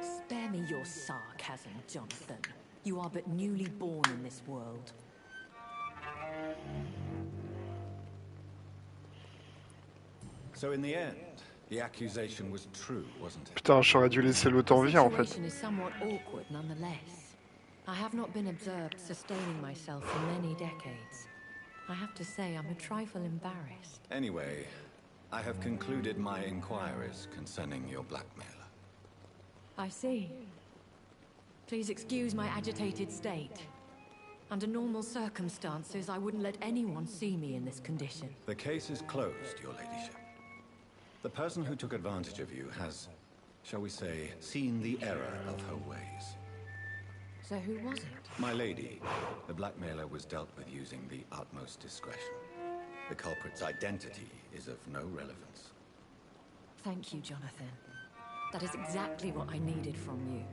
Spare me your sarcasm, Jonathan. You are but newly born in this world. So in the end, the accusation was true, wasn't it? Putain, j'aurais dû laisser l'autre en vie en fait. The situation is somewhat awkward nonetheless. I have not been observed sustaining myself for many decades. I have to say I'm a trifle embarrassed. Anyway, I have concluded my inquiries concerning your blackmailer. I see. Please excuse my agitated state. Under normal circumstances, I wouldn't let anyone see me in this condition. The case is closed, your ladyship. The person who took advantage of you has, shall we say, seen the error of her ways. So who was it? My lady, the blackmailer was dealt with using the utmost discretion. The culprit's identity is of no relevance. Thank you, Jonathan. That is exactly what I needed from you.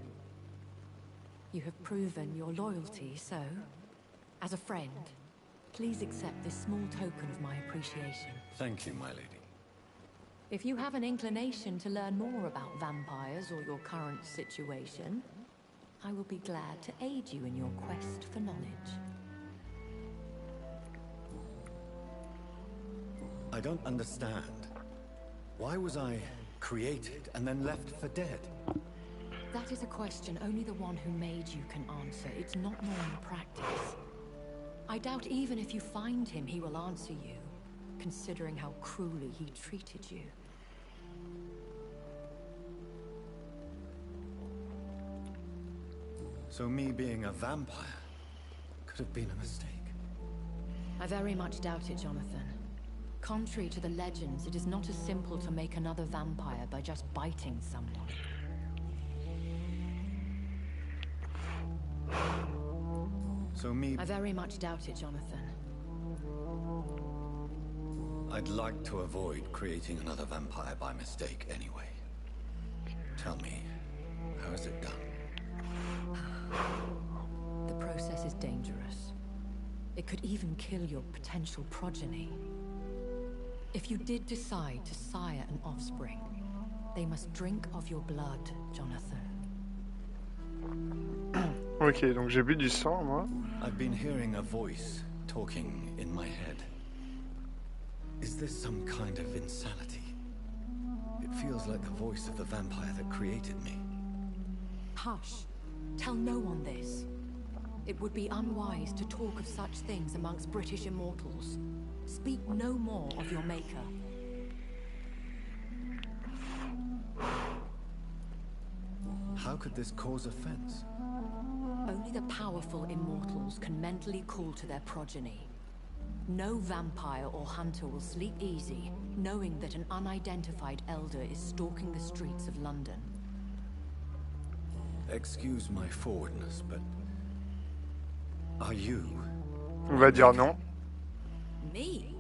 You have proven your loyalty, so, as a friend, please accept this small token of my appreciation. Thank you, my lady. If you have an inclination to learn more about vampires or your current situation, I will be glad to aid you in your quest for knowledge. I don't understand. Why was I created and then left for dead? That is a question only the one who made you can answer. It's not normal practice. I doubt even if you find him, he will answer you, considering how cruelly he treated you. So me being a vampire could have been a mistake. I very much doubt it, Jonathan. Contrary to the legends, it is not as simple to make another vampire by just biting someone. So me... I very much doubt it, Jonathan. I'd like to avoid creating another vampire by mistake anyway. Tell me, how is it done? The process is dangerous. It could even kill your potential progeny. If you did decide to sire an offspring, they must drink of your blood, Jonathan. Ok, donc j'ai bu du sang, moi. I've been hearing a voice talking in my head. Is this some kind of insanity? It feels like the voice of the vampire that created me. Hush. Tell no one this. It would be unwise to talk of such things amongst British immortals. Speak no more of your maker. How could this cause offense? Only the powerful immortals can mentally call to their progeny. No vampire or hunter will sleep easy, knowing that an unidentified elder is stalking the streets of London. Excuse my forwardness, but... are you... On va dire non. Me?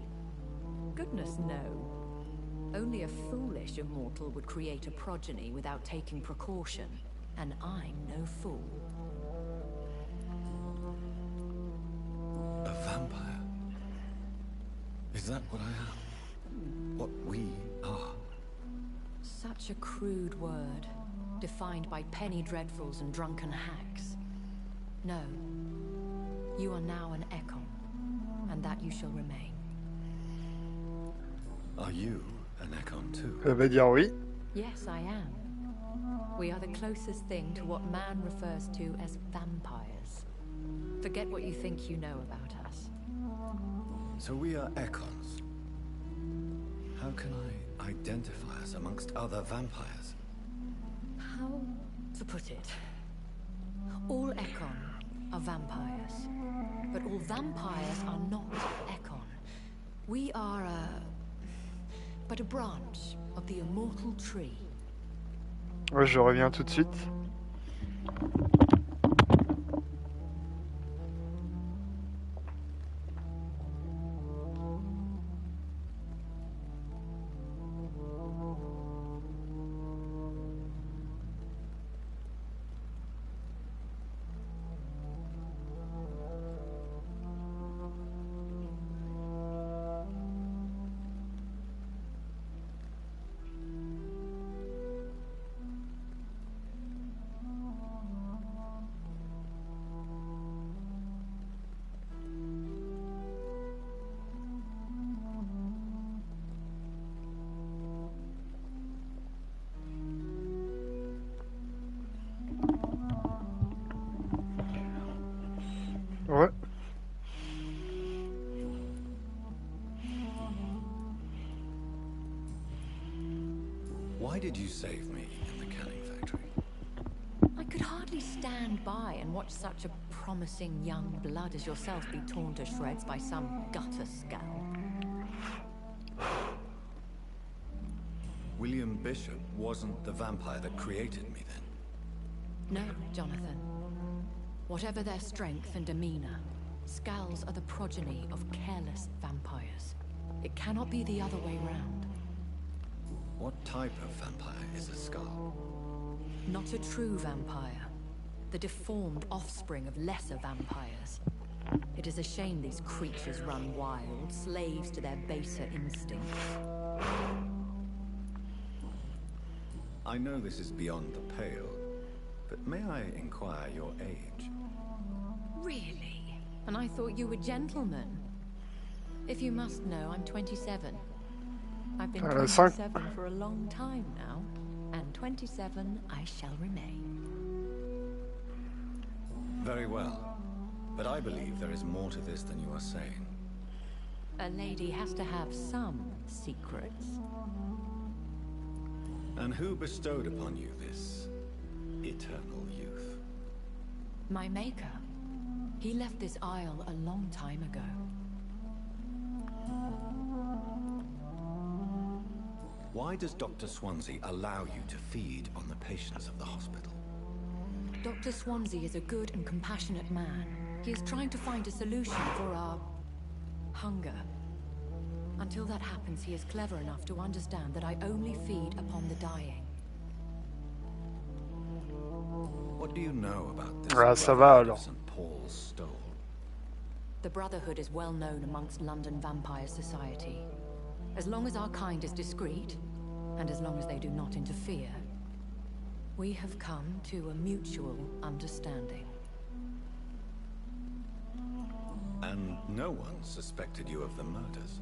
Goodness, no. Only a foolish immortal would create a progeny without taking precaution, and I'm no fool. A vampire? Is that what I am? What we are? Such a crude word, defined by penny dreadfuls and drunken hacks. No. You are now an Ekon, and that you shall remain. Are you an Ekon too? Elle va dire oui. Yes, I am. We are the closest thing to what man refers to as vampires. Forget what you think you know about us. So we are Ekons. How can I identify us amongst other vampires? How to put it? All Ekon are vampires, but all vampires are not Ekon. We are but a branch of the immortal tree. Ouais, je reviens tout de suite. Ouais. Why did you save me in the canning factory? I could hardly stand by and watch such a promising young blood as yourself be torn to shreds by some gutter scowl. William Bishop wasn't the vampire that created me then? No, Jonathan. Whatever their strength and demeanor, Skulls are the progeny of careless vampires. It cannot be the other way round. What type of vampire is a Skull? Not a true vampire. The deformed offspring of lesser vampires. It is a shame these creatures run wild, slaves to their baser instincts. I know this is beyond the pale, but may I inquire your age? Really? And I thought you were gentlemen. If you must know, I'm 27. I've been 27 for a long time now, and 27 I shall remain. Very well, but I believe there is more to this than you are saying. A lady has to have some secrets. And who bestowed upon you this eternal youth? My maker. He left this isle a long time ago. Why does Dr. Swansea allow you to feed on the patients of the hospital? Dr. Swansea is a good and compassionate man. He is trying to find a solution for our hunger. Until that happens, he is clever enough to understand that I only feed upon the dying. What do you know about this ça va alors. St. Paul's stole? The Brotherhood is well known amongst London Vampire Society. As long as our kind is discreet, and as long as they do not interfere, we have come to a mutual understanding. And no one suspected you of the murders?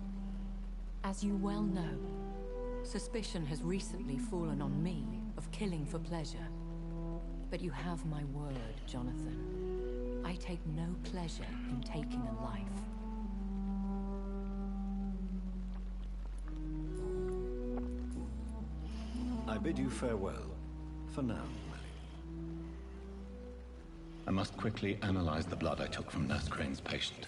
As you well know, suspicion has recently fallen on me of killing for pleasure. But you have my word, Jonathan. I take no pleasure in taking a life. I bid you farewell, for now, Willie. I must quickly analyze the blood I took from Nurse Crane's patient.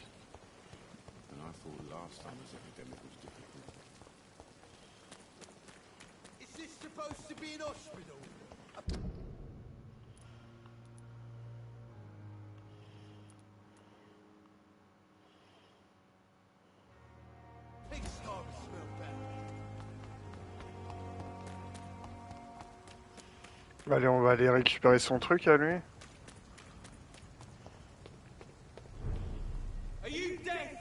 And I thought last time this epidemic was difficult. Is this supposed to be an hospital? Pig's starting to smell bad. Allez, on va aller récupérer son truc à lui. Are you dead?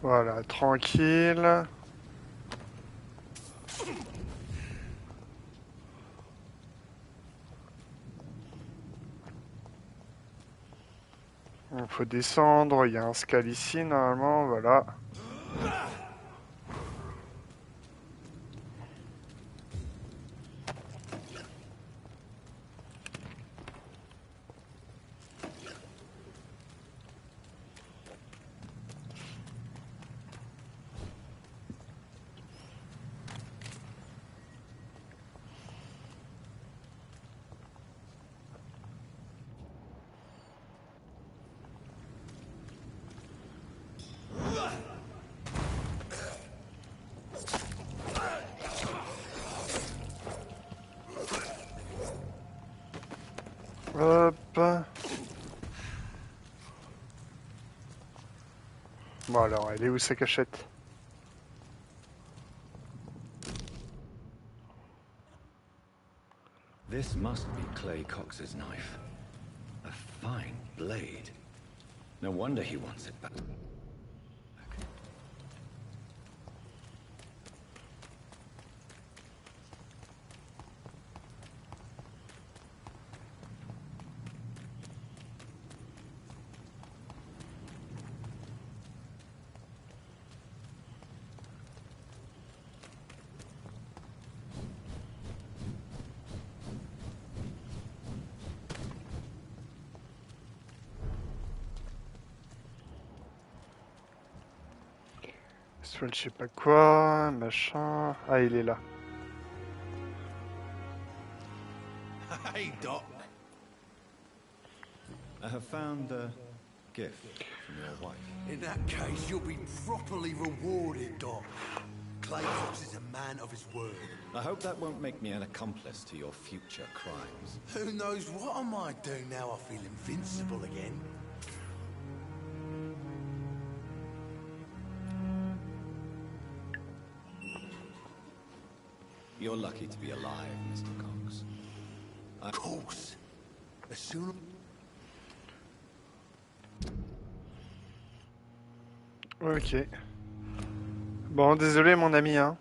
Voilà, tranquille. faut descendre, il y a un scal ici normalement, voilà. Hop. Bon alors, elle est où sa cachette? This must be Clay Cox's knife. A fine blade. No wonder he wants it back. Soit je sais pas quoi, machin. Ah, il est là. Hey, Doc. I have found a gift from your wife. In that case, you'll be properly rewarded, Doc. Clay Cox is a man of his word. I hope that won't make me an accomplice to your future crimes. Who knows what I might do now I feel invincible again. You're lucky to be alive, Mr. Cox. Of course. As soon Ok. Bon, désolé mon ami, hein.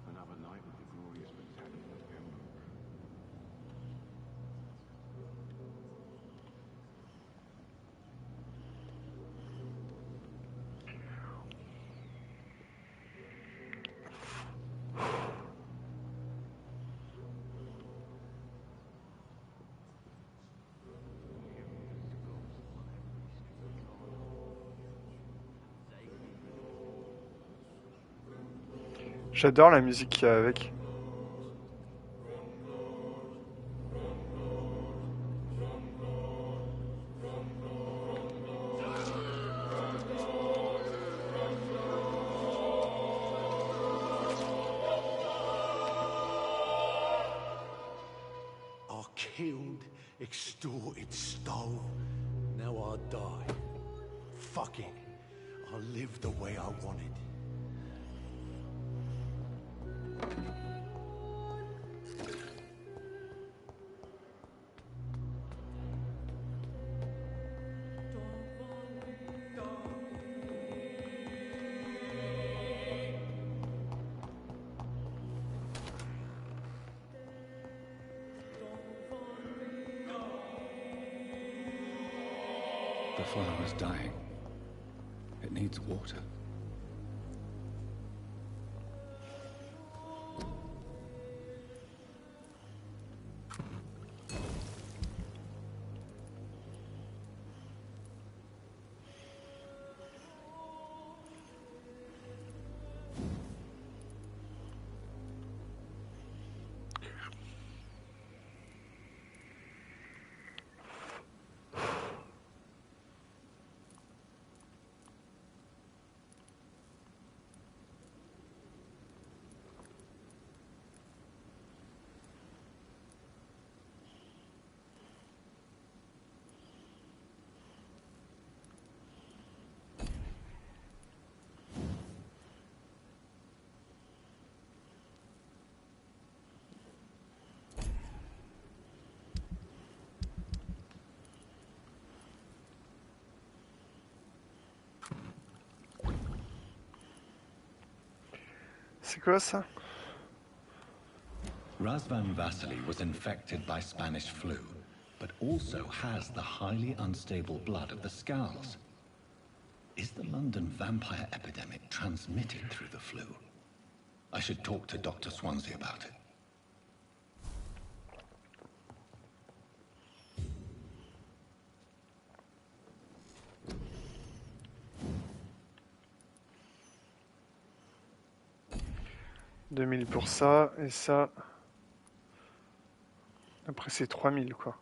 Another night with the glorious battalion of Vampyr. J'adore la musique qu'il y a avec. I killed, extorted, stole. Now I die. Fuck it. I live the way I wanted. The flower is dying. It needs water. C'est quoi ça? Razvan Vasily was infected by Spanish flu, but also has the highly unstable blood of the Scowls. Is the London vampire epidemic transmitted through the flu? I should talk to Dr. Swansea about it. $2000 pour ça, et ça... Après c'est 3000 quoi.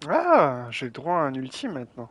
Ah, j'ai le droit à un ultime maintenant.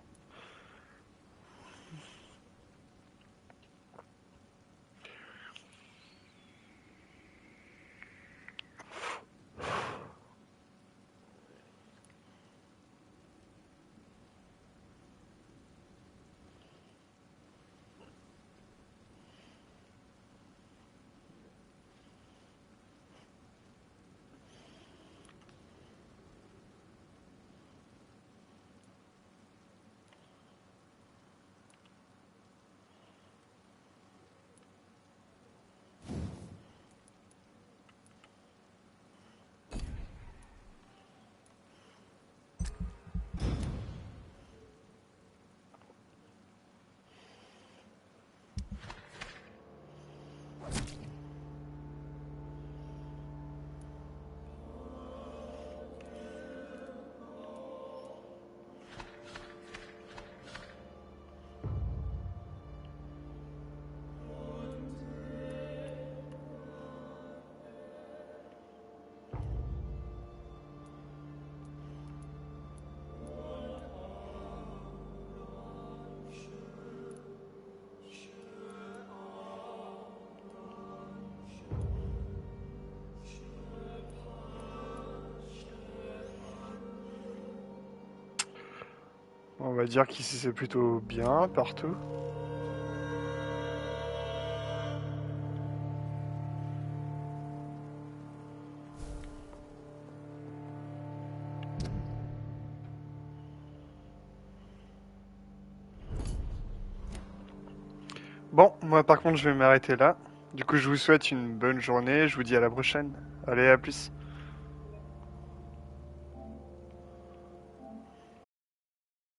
On va dire qu'ici c'est plutôt bien partout. Bon, moi par contre je vais m'arrêter là. Du coup je vous souhaite une bonne journée, je vous dis à la prochaine. Allez, à plus.